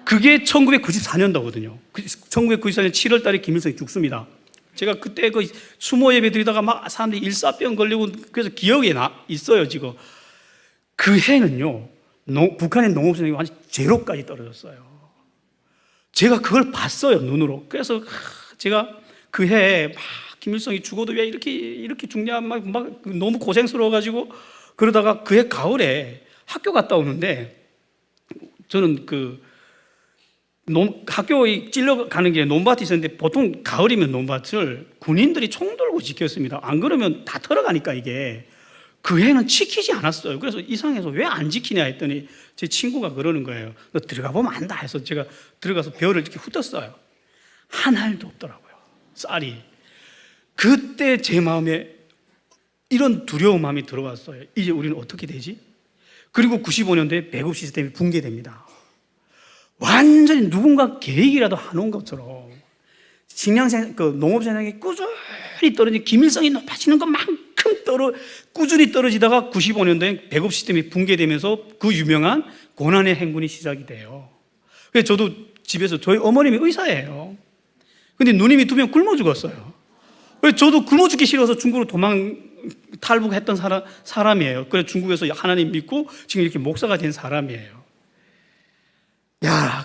그게 1994년도거든요. 1994년 7월 달에 김일성이 죽습니다. 제가 그때 그 수모 예배 드리다가 막 사람들이 일사병 걸리고 그래서 기억에 있어요, 지금. 그 해는요, 북한의 농업생산이 완전 제로까지 떨어졌어요. 제가 그걸 봤어요, 눈으로. 그래서 제가 그 해에 막 김일성이 죽어도 왜 이렇게 죽냐, 막 너무 고생스러워가지고 그러다가 그 해 가을에 학교 갔다 오는데 저는 학교에 찔러가는 길에 논밭이 있었는데 보통 가을이면 논밭을 군인들이 총 들고 지켰습니다. 안 그러면 다 털어가니까 이게. 그 해는 지키지 않았어요. 그래서 이상해서 왜 안 지키냐 했더니 제 친구가 그러는 거예요. 너 들어가 보면 안다 해서 제가 들어가서 벼를 이렇게 훑었어요. 한 알도 없더라고요, 쌀이. 그때 제 마음에 이런 두려운 마음이 들어왔어요. 이제 우리는 어떻게 되지? 그리고 95년도에 배급 시스템이 붕괴됩니다. 완전히 누군가 계획이라도 해놓은 것처럼 농업생산이 꾸준히 떨어진 김일성이 높아지는 것만큼 꾸준히 떨어지다가 95년도에 배급 시스템이 붕괴되면서 그 유명한 고난의 행군이 시작이 돼요. 그래서 저도 집에서 저희 어머님이 의사예요. 근데 누님이 2명 굶어 죽었어요. 그래서 저도 굶어 죽기 싫어서 중국으로 탈북했던 사람이에요. 그래서 중국에서 하나님 믿고 지금 이렇게 목사가 된 사람이에요.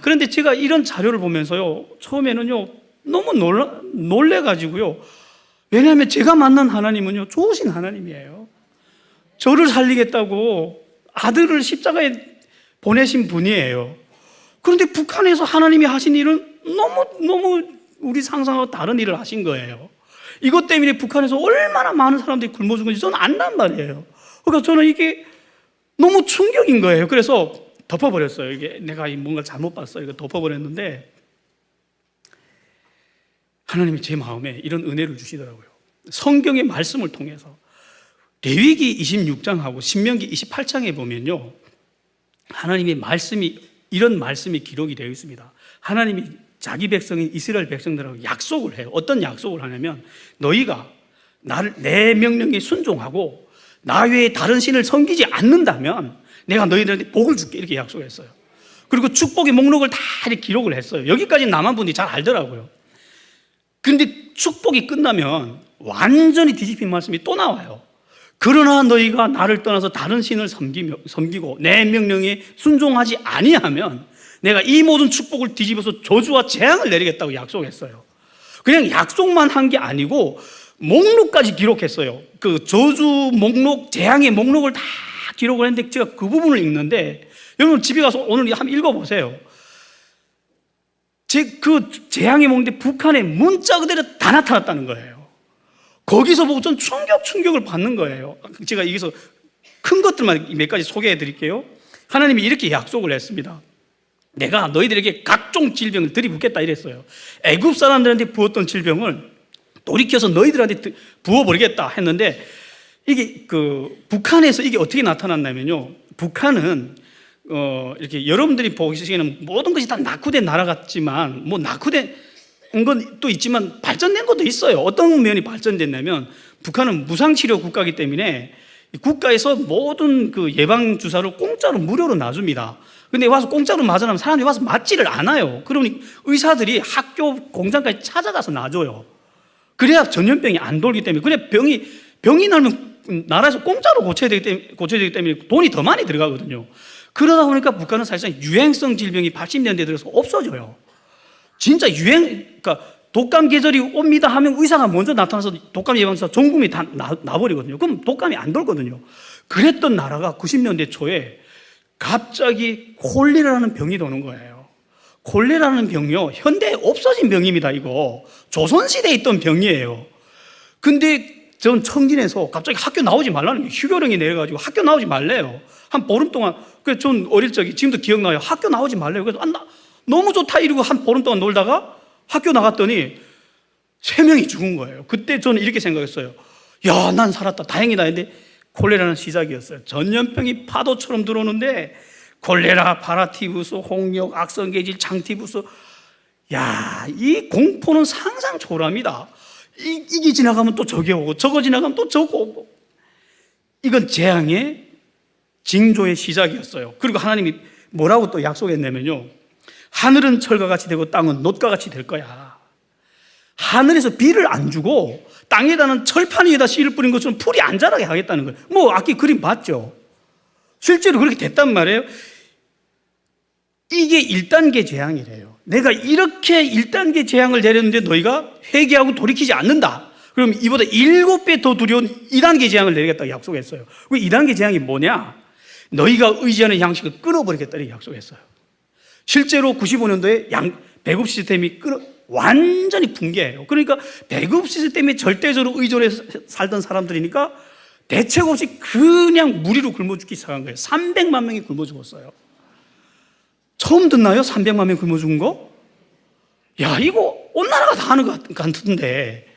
그런데 제가 이런 자료를 보면서요, 처음에는요, 너무 놀래가지고요. 왜냐하면 제가 만난 하나님은요, 좋으신 하나님이에요. 저를 살리겠다고 아들을 십자가에 보내신 분이에요. 그런데 북한에서 하나님이 하신 일은 너무 우리 상상하고 다른 일을 하신 거예요. 이것 때문에 북한에서 얼마나 많은 사람들이 굶어 죽은지 저는 안단 말이에요. 그러니까 저는 이게 너무 충격인 거예요. 그래서 덮어버렸어요. 이게 내가 뭔가 잘못 봤어요. 이거 덮어버렸는데 하나님이 제 마음에 이런 은혜를 주시더라고요. 성경의 말씀을 통해서 레위기 26장하고 신명기 28장에 보면요, 하나님의 말씀이, 이런 말씀이 기록이 되어 있습니다. 하나님이 자기 백성인 이스라엘 백성들하고 약속을 해요. 어떤 약속을 하냐면 너희가 내 명령에 순종하고 나 외에 다른 신을 섬기지 않는다면 내가 너희들한테 복을 줄게, 이렇게 약속을 했어요. 그리고 축복의 목록을 다 이렇게 기록을 했어요. 여기까지 남한 분들이 잘 알더라고요. 근데 축복이 끝나면 완전히 뒤집힌 말씀이 또 나와요. 그러나 너희가 나를 떠나서 다른 신을 섬기고 내 명령에 순종하지 아니하면 내가 이 모든 축복을 뒤집어서 저주와 재앙을 내리겠다고 약속했어요. 그냥 약속만 한 게 아니고 목록까지 기록했어요. 그 저주 목록, 재앙의 목록을 다 기록을 했는데 제가 그 부분을 읽는데, 여러분 집에 가서 오늘 한번 읽어보세요. 그 재앙의 목록인데 북한의 문자 그대로 다 나타났다는 거예요. 거기서 보고 전 충격을 받는 거예요. 제가 여기서 큰 것들만 몇 가지 소개해 드릴게요. 하나님이 이렇게 약속을 했습니다. 내가 너희들에게 각종 질병을 들이붓겠다 이랬어요. 애굽 사람들한테 부었던 질병을 돌이켜서 너희들한테 부어버리겠다 했는데, 이게 북한에서 이게 어떻게 나타났냐면요, 북한은 이렇게 여러분들이 보시기에는 모든 것이 다 낙후된 나라 같지만, 뭐 낙후된 건 또 있지만 발전된 것도 있어요. 어떤 면이 발전됐냐면, 북한은 무상치료 국가이기 때문에 국가에서 모든 그 예방주사를 공짜로 무료로 놔줍니다. 근데 와서 공짜로 맞으면 사람들이 와서 맞지를 않아요. 그러니 의사들이 학교 공장까지 찾아가서 놔줘요. 그래야 전염병이 안 돌기 때문에. 그래 병이 나면 나라에서 공짜로 고쳐야 되기 때문에 돈이 더 많이 들어가거든요. 그러다 보니까 북한은 사실상 유행성 질병이 80년대에 들어서 없어져요. 진짜 그러니까 독감 계절이 옵니다 하면 의사가 먼저 나타나서 독감 예방주사 전 국민이 다 놔버리거든요. 그럼 독감이 안 돌거든요. 그랬던 나라가 90년대 초에 갑자기 콜레라라는 병이 도는 거예요. 콜레라라는 병이요, 현대에 없어진 병입니다. 이거 조선시대에 있던 병이에요. 근데 전 청진에서 갑자기 학교 나오지 말라는 휴교령이 내려가지고 학교 나오지 말래요. 한 보름 동안. 그래서 전 어릴 적에 지금도 기억나요. 학교 나오지 말래요. 그래서 너무 좋다 이러고 한 보름 동안 놀다가 학교 나갔더니 3명이 죽은 거예요. 그때 저는 이렇게 생각했어요. 야, 난 살았다, 다행이다 했는데 콜레라는 시작이었어요. 전염병이 파도처럼 들어오는데 콜레라, 파라티푸스, 홍역, 악성계질, 장티푸스, 야, 이 공포는 상상 초월합니다. 이게 지나가면 또 저게 오고 저거 지나가면 또 저거 오고. 이건 재앙의 징조의 시작이었어요. 그리고 하나님이 뭐라고 또 약속했냐면요, 하늘은 철과 같이 되고 땅은 놋과 같이 될 거야. 하늘에서 비를 안 주고 땅에다는 철판 위에다 씨를 뿌린 것처럼 풀이 안 자라게 하겠다는 거예요. 뭐 아까 그림 봤죠? 실제로 그렇게 됐단 말이에요. 이게 1단계 재앙이래요. 내가 이렇게 1단계 재앙을 내렸는데 너희가 회개하고 돌이키지 않는다. 그럼 이보다 7배 더 두려운 2단계 재앙을 내리겠다고 약속했어요. 그 2단계 재앙이 뭐냐? 너희가 의지하는 양식을 끊어버리겠다고 약속했어요. 실제로 95년도에 배급 시스템이 완전히 붕괴해요. 그러니까 배급 시스템에 절대적으로 의존해서 살던 사람들이니까 대책 없이 그냥 무리로 굶어 죽기 시작한 거예요. 300만 명이 굶어 죽었어요. 처음 듣나요? 300만 명 굶어 죽은 거? 야, 이거 온 나라가 다 하는 것 같은데,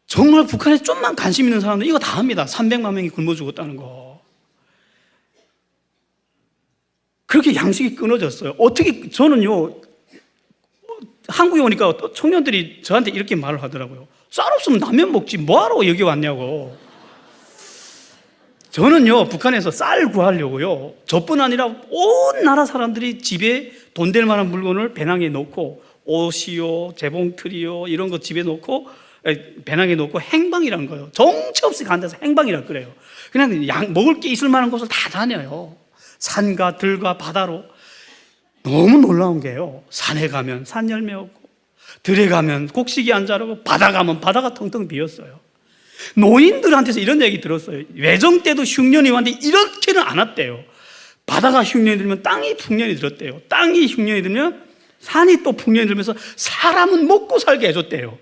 정말 북한에 좀만 관심 있는 사람들 이거 다 합니다. 300만 명이 굶어 죽었다는 거. 그렇게 양식이 끊어졌어요. 어떻게, 저는요, 한국에 오니까 청년들이 저한테 이렇게 말을 하더라고요. 쌀 없으면 라면 먹지 뭐하러 여기 왔냐고. 저는요, 북한에서 쌀 구하려고요, 저뿐 아니라 온 나라 사람들이 집에 돈 될 만한 물건을 배낭에 넣고, 옷이요, 재봉틀이요, 이런 거 집에 놓고 배낭에 놓고 행방이라는 거예요. 정처 없이 간 데서 행방이라고 그래요. 그냥 먹을 게 있을 만한 곳을 다 다녀요. 산과 들과 바다로. 너무 놀라운 게요, 산에 가면 산 열매 없고, 들에 가면 곡식이 안 자라고, 바다 가면 바다가 텅텅 비었어요. 노인들한테서 이런 얘기 들었어요. 외정 때도 흉년이 왔는데 이렇게는 안 왔대요. 바다가 흉년이 들면 땅이 풍년이 들었대요. 땅이 흉년이 들면 산이 또 풍년이 들면서 사람은 먹고 살게 해줬대요.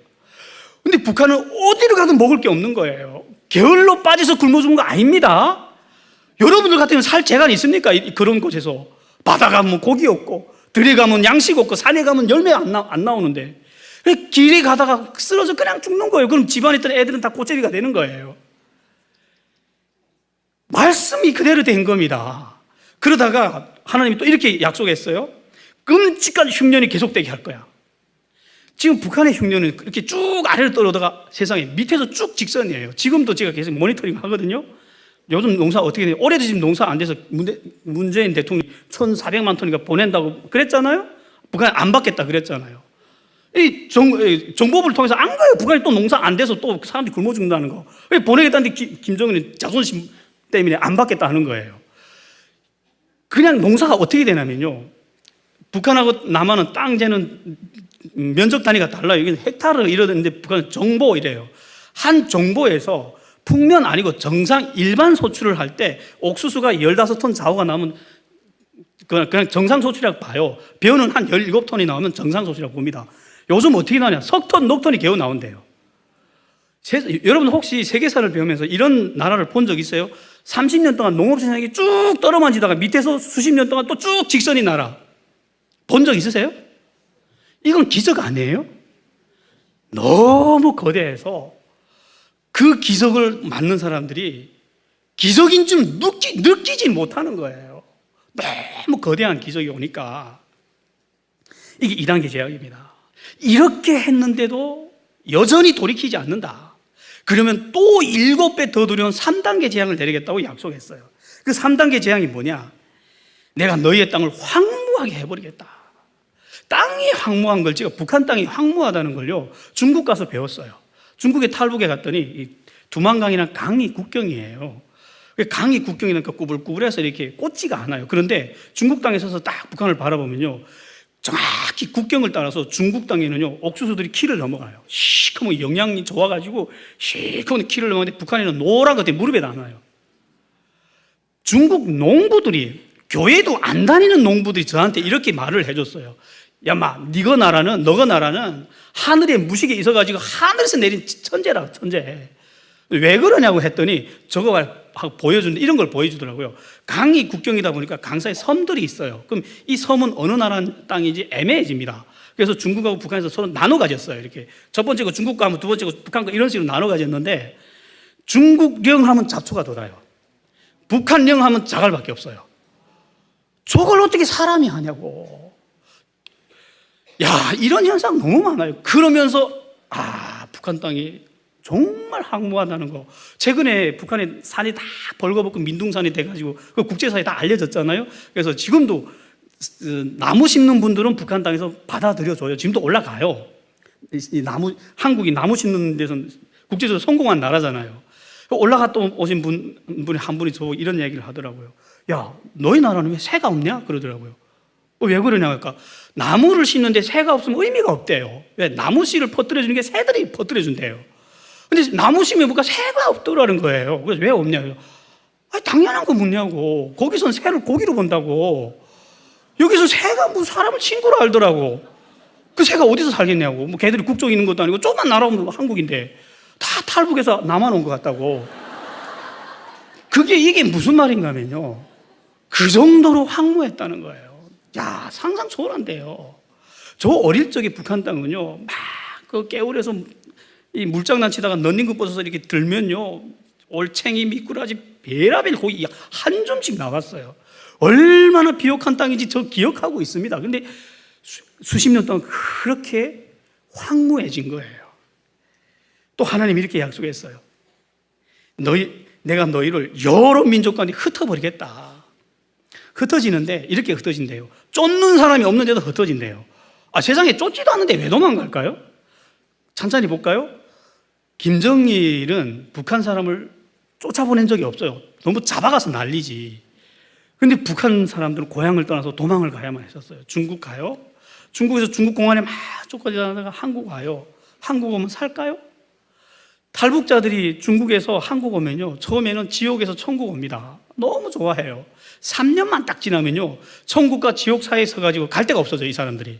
근데 북한은 어디로 가도 먹을 게 없는 거예요. 게을러 빠져서 굶어 죽은 거 아닙니다. 여러분들 같으면 살 재간이 있습니까? 그런 곳에서. 바다 가면 고기 없고, 들에 가면 양식 없고, 산에 가면 열매 안 나오는데, 길에 가다가 쓰러져 그냥 죽는 거예요. 그럼 집안에 있던 애들은 다 꼬재비가 되는 거예요. 말씀이 그대로 된 겁니다. 그러다가 하나님이 또 이렇게 약속했어요. 끔찍한 흉년이 계속되게 할 거야. 지금 북한의 흉년은 이렇게 쭉 아래로 떨어다가 세상에 밑에서 쭉 직선이에요. 지금도 제가 계속 모니터링 하거든요. 요즘 농사 어떻게 돼요? 올해도 지금 농사 안 돼서 문재인 대통령이 1,400만 톤인가 보낸다고 그랬잖아요. 북한이 안 받겠다 그랬잖아요. 이 정보부를 통해서 안 가요. 북한이 또 농사 안 돼서 또 사람들이 굶어 죽는다는 거. 보내겠다는데 김정은이 자존심 때문에 안 받겠다 하는 거예요. 그냥 농사가 어떻게 되냐면요, 북한하고 남한은 땅재는 면적 단위가 달라요. 여기는 헥타르 이러는데 북한은 정보 이래요. 한 정보에서 풍년 아니고 정상 일반 소출을 할 때 옥수수가 15톤 좌우가 나오면 그냥 정상 소출이라고 봐요. 벼는 한 17톤이 나오면 정상 소출이라고 봅니다. 요즘 어떻게 나오냐? 석톤, 녹톤이 겨우 나온대요. 여러분 혹시 세계사를 배우면서 이런 나라를 본 적 있어요? 30년 동안 농업생산이 쭉 떨어만지다가 밑에서 수십 년 동안 또 쭉 직선이 날아. 본 적 있으세요? 이건 기적 아니에요? 너무 거대해서 그 기적을 맞는 사람들이 기적인 줄 느끼지 못하는 거예요. 너무 거대한 기적이 오니까. 이게 2단계 제약입니다. 이렇게 했는데도 여전히 돌이키지 않는다. 그러면 또 7배 더 두려운 3단계 재앙을 내리겠다고 약속했어요. 그 3단계 재앙이 뭐냐? 내가 너희의 땅을 황무하게 해버리겠다. 땅이 황무한 걸, 제가 북한 땅이 황무하다는 걸요, 중국 가서 배웠어요. 중국에 탈북에 갔더니 이 두만강이랑 강이 국경이에요. 강이 국경이니까 꾸불꾸불해서 이렇게 꽂지가 않아요. 그런데 중국 땅에 서서 딱 북한을 바라보면요, 정확히 국경을 따라서 중국 땅에는요, 옥수수들이 키를 넘어가요. 시커먼 영양이 좋아가지고 시커먼 키를 넘어가는데 북한에는 노란 것들이 무릎에 닿아요. 중국 농부들이, 교회도 안 다니는 농부들이 저한테 이렇게 말을 해줬어요. 야, 너가 나라는 하늘에 무식에 있어가지고 하늘에서 내린 천재라, 천재. 왜 그러냐고 했더니 저거 보여주는데 이런 걸 보여주더라고요. 강이 국경이다 보니까 강 사이에 섬들이 있어요. 그럼 이 섬은 어느 나라 땅인지 애매해집니다. 그래서 중국하고 북한에서 서로 나눠 가졌어요. 이렇게 첫 번째 거 중국 거 하면 두 번째 거 북한 거 이런 식으로 나눠 가졌는데, 중국령 하면 잡초가 돋아요. 북한령 하면 자갈밖에 없어요. 저걸 어떻게 사람이 하냐고. 야, 이런 현상 너무 많아요. 그러면서 북한 땅이 정말 황무하다는 거. 최근에 북한의 산이 다 벌거벗고 민둥산이 돼가지고 그 국제사회에 다 알려졌잖아요. 그래서 지금도 나무 심는 분들은 북한 땅에서 받아들여줘요. 지금도 올라가요. 한국이 나무 심는 데서는 국제적으로 성공한 나라잖아요. 올라갔다 오신 분이 한 분이 저보고 이런 얘기를 하더라고요. 야, 너희 나라는 왜 새가 없냐? 그러더라고요. 왜 그러냐 할까? 나무를 심는데 새가 없으면 의미가 없대요. 왜? 나무 씨를 퍼뜨려주는 게 새들이 퍼뜨려준대요. 근데 나무 심해보니까 새가 없더라는 거예요. 그래서 왜 없냐고요? 당연한 거 묻냐고. 거기선 새를 고기로 본다고. 여기서 새가 뭐 사람을 친구로 알더라고. 그 새가 어디서 살겠냐고. 뭐 걔들이 국적 있는 것도 아니고 조그만 나라 오면 한국인데 다 탈북해서 남한 온 것 같다고. 이게 무슨 말인가 하면요, 그 정도로 황무했다는 거예요. 야, 상상 초월한데요. 저 어릴 적에 북한 땅은요, 막 그 개울에서 이 물장난 치다가 넌닝구 벗어서 이렇게 들면요, 올챙이, 미꾸라지, 별의별 고기 한 줌씩 나왔어요. 얼마나 비옥한 땅인지 저 기억하고 있습니다. 근데 수십 년 동안 그렇게 황무해진 거예요. 또 하나님이 이렇게 약속했어요. 내가 너희를 여러 민족 가운데 흩어버리겠다. 흩어지는데 이렇게 흩어진대요. 쫓는 사람이 없는 데도 흩어진대요. 세상에 쫓지도 않는데 왜 도망갈까요? 찬찬히 볼까요? 김정일은 북한 사람을 쫓아보낸 적이 없어요. 너무 잡아가서 난리지. 근데 북한 사람들은 고향을 떠나서 도망을 가야만 했었어요. 중국 가요? 중국에서 중국 공안에 막 쫓겨다니다가 한국 와요. 한국 오면 살까요? 탈북자들이 중국에서 한국 오면요, 처음에는 지옥에서 천국 옵니다. 너무 좋아해요. 3년만 딱 지나면요, 천국과 지옥 사이에 서가지고 갈 데가 없어져요, 이 사람들이.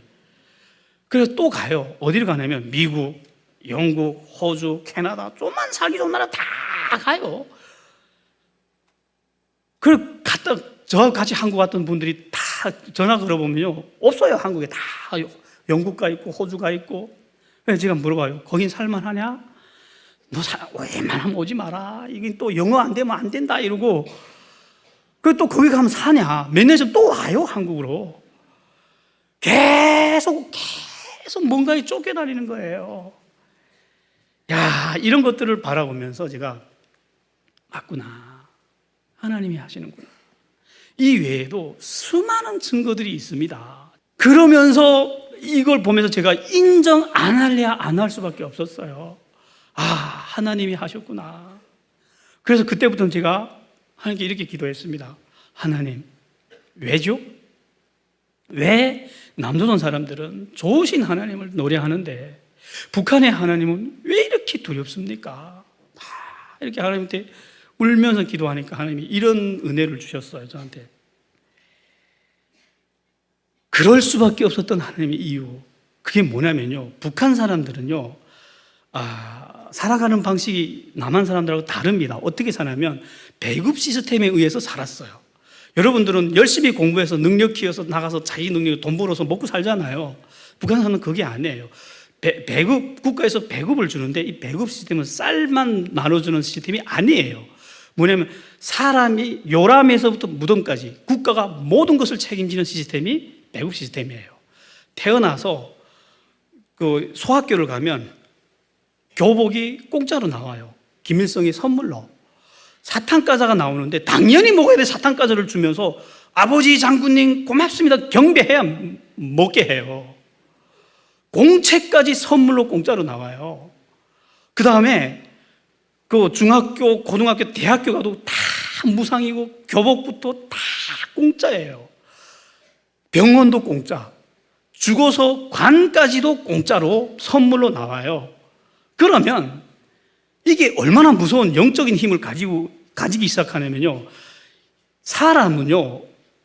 그래서 또 가요. 어디를 가냐면 미국, 영국, 호주, 캐나다, 좀만 살기 좋은 나라 다 가요. 그래서 저와 같이 한국 왔던 분들이 다 전화 걸어보면요, 없어요. 한국에 다 영국 가 있고 호주 가 있고. 그래서 제가 물어봐요. 거긴 살만하냐? 너 웬만하면 오지 마라. 이게 또 영어 안 되면 안 된다 이러고. 그리고 또 거기 가면 사냐? 몇 년 있으면 또 와요, 한국으로. 계속 뭔가에 쫓겨다니는 거예요. 야, 이런 것들을 바라보면서 제가 맞구나. 하나님이 하시는구나. 이 외에도 수많은 증거들이 있습니다. 그러면서 이걸 보면서 제가 인정 안 할래야 안 할 수밖에 없었어요. 하나님이 하셨구나. 그래서 그때부터는 제가 하나님께 이렇게 기도했습니다. 하나님, 왜죠? 왜 남조선 사람들은 좋으신 하나님을 노래하는데 북한의 하나님은 왜 이렇게 두렵습니까? 이렇게 하나님한테 울면서 기도하니까 하나님이 이런 은혜를 주셨어요, 저한테. 그럴 수밖에 없었던 하나님의 이유, 그게 뭐냐면요, 북한 사람들은요, 살아가는 방식이 남한 사람들하고 다릅니다. 어떻게 사냐면 배급 시스템에 의해서 살았어요. 여러분들은 열심히 공부해서 능력 키워서 나가서 자기 능력으로 돈 벌어서 먹고 살잖아요. 북한 사람은 그게 아니에요. 배급, 국가에서 배급을 주는데 이 배급 시스템은 쌀만 나눠주는 시스템이 아니에요. 뭐냐면 사람이 요람에서부터 무덤까지 국가가 모든 것을 책임지는 시스템이 배급 시스템이에요. 태어나서 그 소학교를 가면 교복이 공짜로 나와요. 김일성이 선물로. 사탕과자가 나오는데 당연히 먹어야 돼. 사탕과자를 주면서 아버지 장군님 고맙습니다 경배해야 먹게 해요. 공채까지 선물로 공짜로 나와요. 그 다음에 그 중학교, 고등학교, 대학교 가도 다 무상이고 교복부터 다 공짜예요. 병원도 공짜, 죽어서 관까지도 공짜로 선물로 나와요. 그러면 이게 얼마나 무서운 영적인 힘을 가지기 시작하냐면요, 사람은요,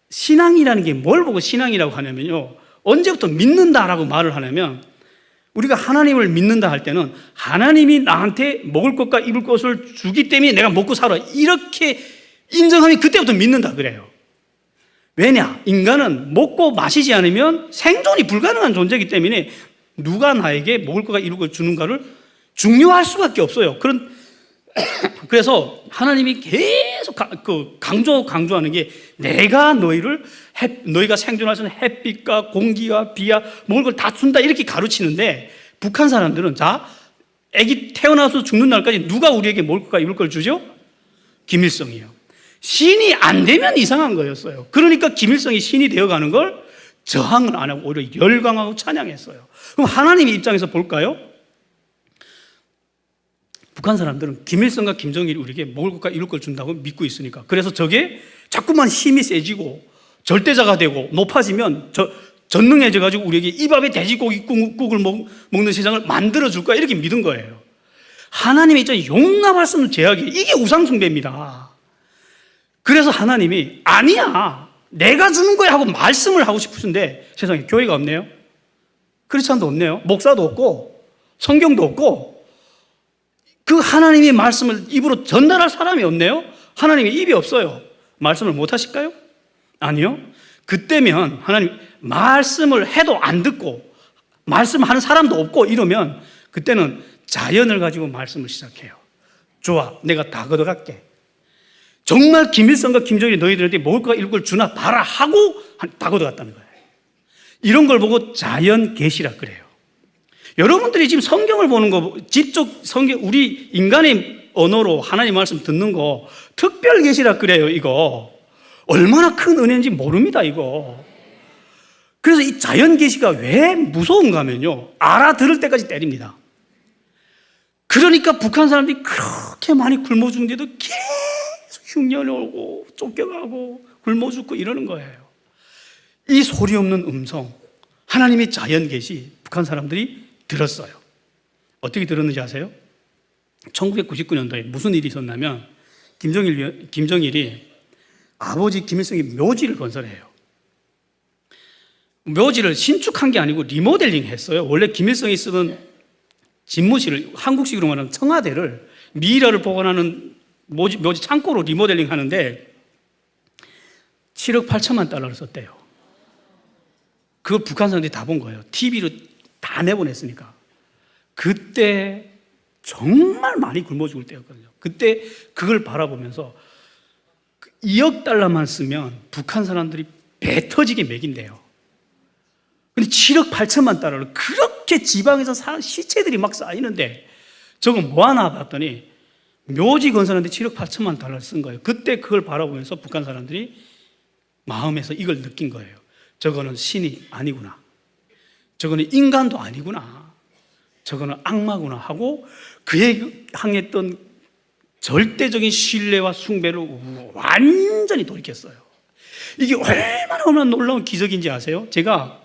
신앙이라는 게 뭘 보고 신앙이라고 하냐면요, 언제부터 믿는다라고 말을 하냐면, 우리가 하나님을 믿는다 할 때는 하나님이 나한테 먹을 것과 입을 것을 주기 때문에 내가 먹고 살아, 이렇게 인정하면 그때부터 믿는다 그래요. 왜냐? 인간은 먹고 마시지 않으면 생존이 불가능한 존재이기 때문에 누가 나에게 먹을 것과 입을 것 주는가를 중요할 수밖에 없어요. 그런 그래서 하나님이 계속 강조하는 게 내가 너희가 생존할 수 있는 햇빛과 공기와 비와 먹을 걸 다 준다 이렇게 가르치는데 북한 사람들은 자, 애기 태어나서 죽는 날까지 누가 우리에게 먹을 것과 입을 걸 주죠? 김일성이요. 신이 안 되면 이상한 거였어요. 그러니까 김일성이 신이 되어가는 걸 저항을 안 하고 오히려 열광하고 찬양했어요. 그럼 하나님의 입장에서 볼까요? 북한 사람들은 김일성과 김정일이 우리에게 먹을 것과 이룰 걸 준다고 믿고 있으니까. 그래서 저게 자꾸만 힘이 세지고 절대자가 되고 높아지면 전능해져가지고 우리에게 이 밥에 돼지고기국을 먹는 세상을 만들어줄 거야 이렇게 믿은 거예요. 하나님의 입장에 용납할 수 없는 제약이 이게 우상숭배입니다. 그래서 하나님이 아니야 내가 주는 거야 하고 말씀을 하고 싶으신데 세상에 교회가 없네요. 크리스찬도 없네요. 목사도 없고 성경도 없고 그 하나님의 말씀을 입으로 전달할 사람이 없네요. 하나님의 입이 없어요. 말씀을 못 하실까요? 아니요. 그때면 하나님 말씀을 해도 안 듣고 말씀하는 사람도 없고 이러면 그때는 자연을 가지고 말씀을 시작해요. 좋아, 내가 다 걷어갈게. 정말 김일성과 김정일이 너희들한테 먹을 거가 이걸 주나 봐라 하고 다 걷어갔다는 거예요. 이런 걸 보고 자연 계시라 그래요. 여러분들이 지금 성경을 보는 거 직접 성경 우리 인간의 언어로 하나님 말씀 듣는 거 특별 계시라 그래요. 이거 얼마나 큰 은혜인지 모릅니다. 이거. 그래서 이 자연 계시가 왜 무서운가 하면요 알아들을 때까지 때립니다. 그러니까 북한 사람들이 그렇게 많이 굶어 죽는데도 계속 흉년이 오고 쫓겨가고 굶어 죽고 이러는 거예요. 이 소리 없는 음성 하나님의 자연 계시 북한 사람들이 들었어요. 어떻게 들었는지 아세요? 1999년도에 무슨 일이 있었냐면 김정일이 아버지 김일성이 묘지를 건설해요. 묘지를 신축한 게 아니고 리모델링 했어요. 원래 김일성이 쓰던 집무실을 한국식으로 말하면 청와대를 미이라를 보관하는 묘지 창고로 리모델링 하는데 7억 8천만 달러를 썼대요. 그걸 북한 사람들이 다 본 거예요. TV로 다 내보냈으니까. 그때 정말 많이 굶어 죽을 때였거든요. 그때 그걸 바라보면서 2억 달러만 쓰면 북한 사람들이 배 터지게 먹인대요. 근데 7억 8천만 달러를 그렇게 지방에서 사는 시체들이 막 쌓이는데 저거 뭐 하나 봤더니 묘지 건설하는데 7억 8천만 달러를 쓴 거예요. 그때 그걸 바라보면서 북한 사람들이 마음에서 이걸 느낀 거예요. 저거는 신이 아니구나. 저거는 인간도 아니구나. 저거는 악마구나 하고 그에 향했던 절대적인 신뢰와 숭배를 완전히 돌이켰어요. 이게 얼마나 놀라운 기적인지 아세요? 제가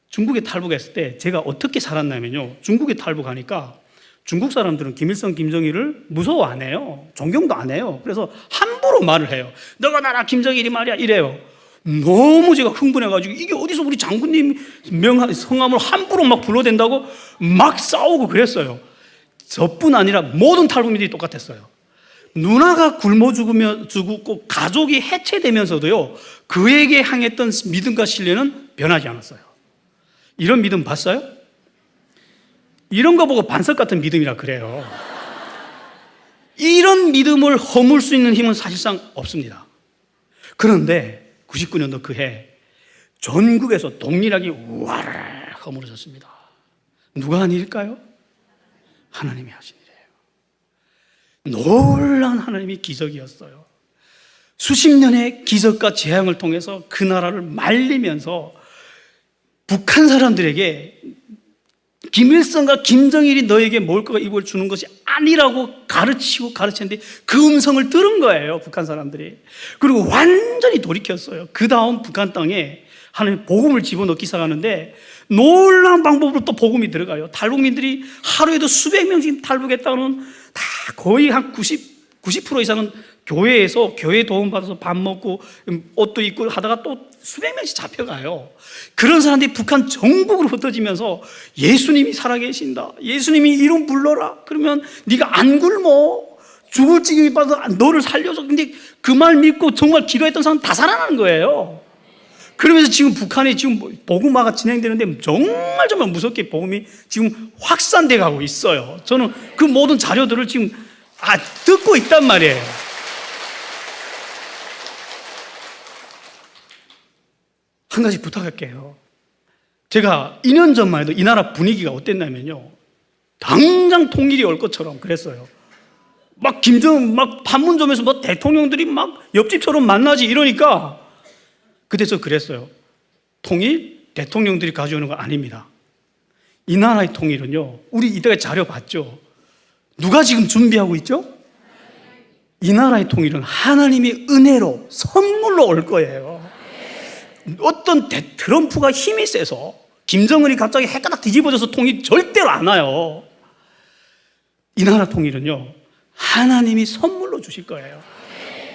중국에 탈북했을 때 제가 어떻게 살았냐면요. 중국에 탈북하니까 중국 사람들은 김일성, 김정일을 무서워 안 해요. 존경도 안 해요. 그래서 함부로 말을 해요. 너가 나라 김정일이 말이야 이래요. 너무 제가 흥분해가지고 이게 어디서 우리 장군님 성함을 함부로 막 불러댄다고 막 싸우고 그랬어요. 저뿐 아니라 모든 탈북민들이 똑같았어요. 누나가 굶어 죽고 가족이 해체되면서도요 그에게 향했던 믿음과 신뢰는 변하지 않았어요. 이런 믿음 봤어요? 이런 거 보고 반석 같은 믿음이라 그래요. 이런 믿음을 허물 수 있는 힘은 사실상 없습니다. 그런데 99년도 그 해 전국에서 동일하게 우와라 허물어졌습니다. 누가 한 일일까요? 하나님이 하신 일이에요. 놀라운 하나님의 기적이었어요. 수십 년의 기적과 재앙을 통해서 그 나라를 말리면서 북한 사람들에게 김일성과 김정일이 너에게 먹을 거가 입을 주는 것이 아니라고 가르쳤는데 그 음성을 들은 거예요. 북한 사람들이. 그리고 완전히 돌이켰어요. 그 다음 북한 땅에 하나님 복음을 집어넣기 시작하는데 놀라운 방법으로 또 복음이 들어가요. 탈북민들이 하루에도 수백 명씩 탈북했다고는 다 거의 한 90% 이상은 교회에서 교회 도움받아서 밥 먹고 옷도 입고 하다가 또 수백 명씩 잡혀가요. 그런 사람들이 북한 정복으로 흩어지면서 예수님이 살아계신다. 예수님이 이름 불러라. 그러면 네가 안 굶어. 죽을 지경에 빠져 너를 살려줘. 근데 그 말 믿고 정말 기도했던 사람 다 살아나는 거예요. 그러면서 지금 북한에 지금 복음화가 진행되는데 정말 무섭게 복음이 지금 확산돼 가고 있어요. 저는 그 모든 자료들을 지금 듣고 있단 말이에요. 한 가지 부탁할게요. 제가 2년 전만 해도 이 나라 분위기가 어땠냐면요, 당장 통일이 올 것처럼 그랬어요. 막 김정은 막 판문점에서 뭐 대통령들이 막 옆집처럼 만나지 이러니까 그때 저 그랬어요. 통일 대통령들이 가져오는 거 아닙니다. 이 나라의 통일은요, 우리 이때까지 자료 봤죠? 누가 지금 준비하고 있죠? 이 나라의 통일은 하나님의 은혜로 선물로 올 거예요. 어떤 트럼프가 힘이 세서 김정은이 갑자기 해가닥 뒤집어져서 통일 절대로 안 와요. 이 나라 통일은요, 하나님이 선물로 주실 거예요.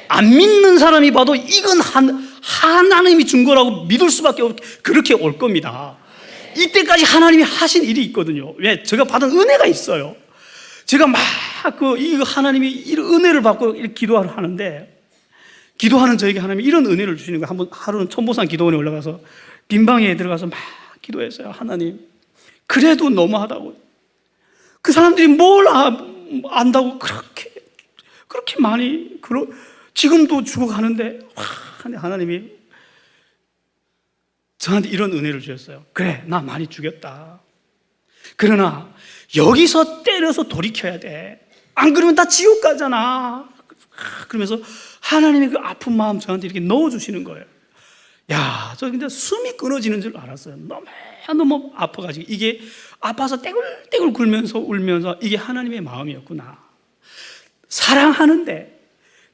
안 믿는 사람이 봐도 이건 하나님이 준 거라고 믿을 수밖에 없게 그렇게 올 겁니다. 이때까지 하나님이 하신 일이 있거든요. 왜? 제가 받은 은혜가 있어요. 제가 막 이거 하나님이 이런 은혜를 받고 이렇게 기도하러 하는데, 기도하는 저에게 하나님이 이런 은혜를 주시는 거예요. 한번 하루는 천보산 기도원에 올라가서 빈방에 들어가서 막 기도했어요. 하나님, 그래도 너무하다고. 그 사람들이 뭘 안다고 그렇게 많이 지금도 죽어가는데 하나님이 저한테 이런 은혜를 주셨어요. 그래, 나 많이 죽였다. 그러나 여기서 때려서 돌이켜야 돼. 안 그러면 다 지옥 가잖아. 그러면서 하나님의 그 아픈 마음 저한테 이렇게 넣어주시는 거예요. 야, 저 근데 숨이 끊어지는 줄 알았어요. 너무 아파가지고. 이게 아파서 떼굴떼굴 굴면서 울면서 이게 하나님의 마음이었구나. 사랑하는데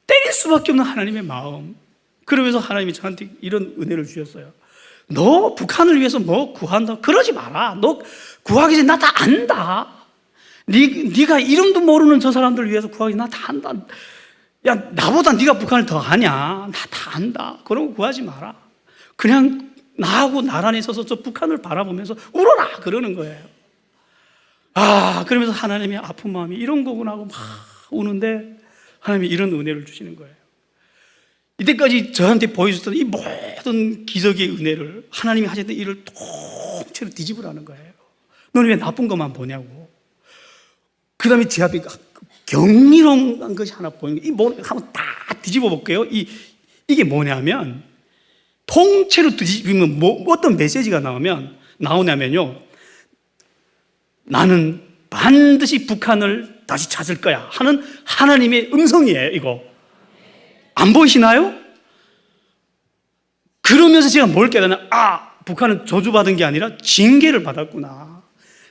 때릴 수밖에 없는 하나님의 마음. 그러면서 하나님이 저한테 이런 은혜를 주셨어요. 너 북한을 위해서 뭐 구한다? 그러지 마라. 너 구하기 전에 나 다 안다. 네가 이름도 모르는 저 사람들을 위해서 구하기 전에 나 다 안다. 야, 나보다 네가 북한을 더 아냐? 나 다 안다. 그런 거 구하지 마라. 그냥 나하고 나란히 서서 저 북한을 바라보면서 울어라. 그러는 거예요. 그러면서 하나님의 아픈 마음이 이런 거구나 하고 막 우는데 하나님이 이런 은혜를 주시는 거예요. 이때까지 저한테 보여줬던 이 모든 기적의 은혜를 하나님이 하셨던 일을 통째로 뒤집으라는 거예요. 너는 왜 나쁜 것만 보냐고. 그 다음에 제 앞에 경이로운 것이 하나 보이는 거예요. 한번 다 뒤집어 볼게요. 이게 뭐냐면, 통째로 뒤집으면 어떤 메시지가 나오냐면요, 나는 반드시 북한을 다시 찾을 거야 하는 하나님의 음성이에요. 이거 안 보이시나요? 그러면서 제가 뭘 깨달았냐, 북한은 저주받은 게 아니라 징계를 받았구나.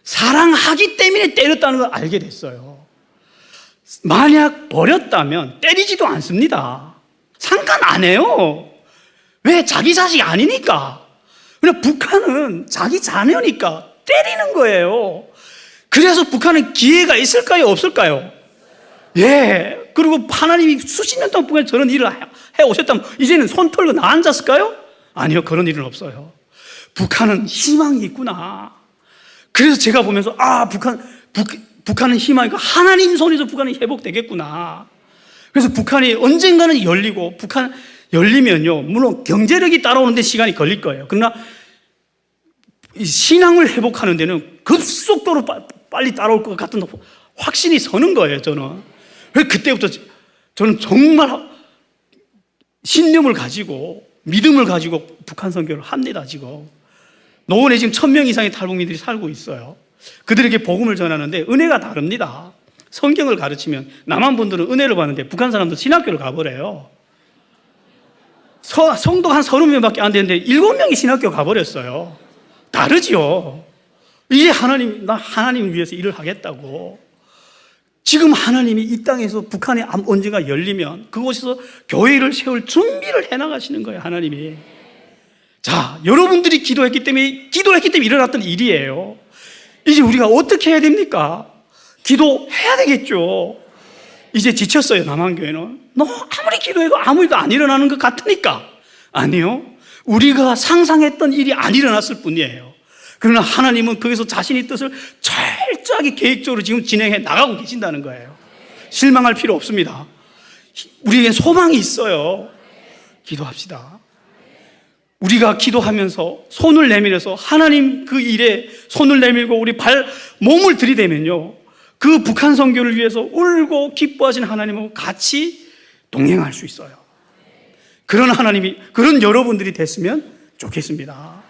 사랑하기 때문에 때렸다는 걸 알게 됐어요. 만약 버렸다면 때리지도 않습니다. 상관 안 해요. 왜? 자기 자식이 아니니까. 그냥 북한은 자기 자녀니까 때리는 거예요. 그래서 북한은 기회가 있을까요? 없을까요? 예. 그리고 하나님이 수십 년 동안 북한에 저런 일을 해오셨다면 이제는 손 털고 나 앉았을까요? 아니요. 그런 일은 없어요. 북한은 희망이 있구나. 그래서 제가 보면서 북한은 희망이 있고 하나님 손에서 북한이 회복되겠구나. 그래서 북한이 언젠가는 열리고, 북한 열리면요, 물론 경제력이 따라오는데 시간이 걸릴 거예요. 그러나 신앙을 회복하는 데는 급속도로 빨리 따라올 것 같은 확신이 서는 거예요. 저는 그때부터 저는 정말 신념을 가지고 믿음을 가지고 북한 선교를 합니다. 지금 노원에 지금 1000명 이상의 탈북민들이 살고 있어요. 그들에게 복음을 전하는데 은혜가 다릅니다. 성경을 가르치면 남한 분들은 은혜를 받는데 북한 사람들 신학교를 가버려요. 성도가 한 30명밖에 안 되는데 7명이 신학교 가버렸어요. 다르지요. 이제 나 하나님을 위해서 일을 하겠다고. 지금 하나님이 이 땅에서 북한의 언젠가 열리면 그곳에서 교회를 세울 준비를 해나가시는 거예요. 하나님이. 자, 여러분들이 기도했기 때문에 일어났던 일이에요. 이제 우리가 어떻게 해야 됩니까? 기도해야 되겠죠. 이제 지쳤어요. 남한교회는. 아무리 기도해도 아무 일도 안 일어나는 것 같으니까. 아니요, 우리가 상상했던 일이 안 일어났을 뿐이에요. 그러나 하나님은 거기서 자신의 뜻을 철저하게 계획적으로 지금 진행해 나가고 계신다는 거예요. 실망할 필요 없습니다. 우리에게 소망이 있어요. 기도합시다. 우리가 기도하면서 손을 내밀어서 하나님 그 일에 손을 내밀고 우리 몸을 들이대면요, 그 북한 선교를 위해서 울고 기뻐하신 하나님하고 같이 동행할 수 있어요. 그런 하나님이, 그런 여러분들이 됐으면 좋겠습니다.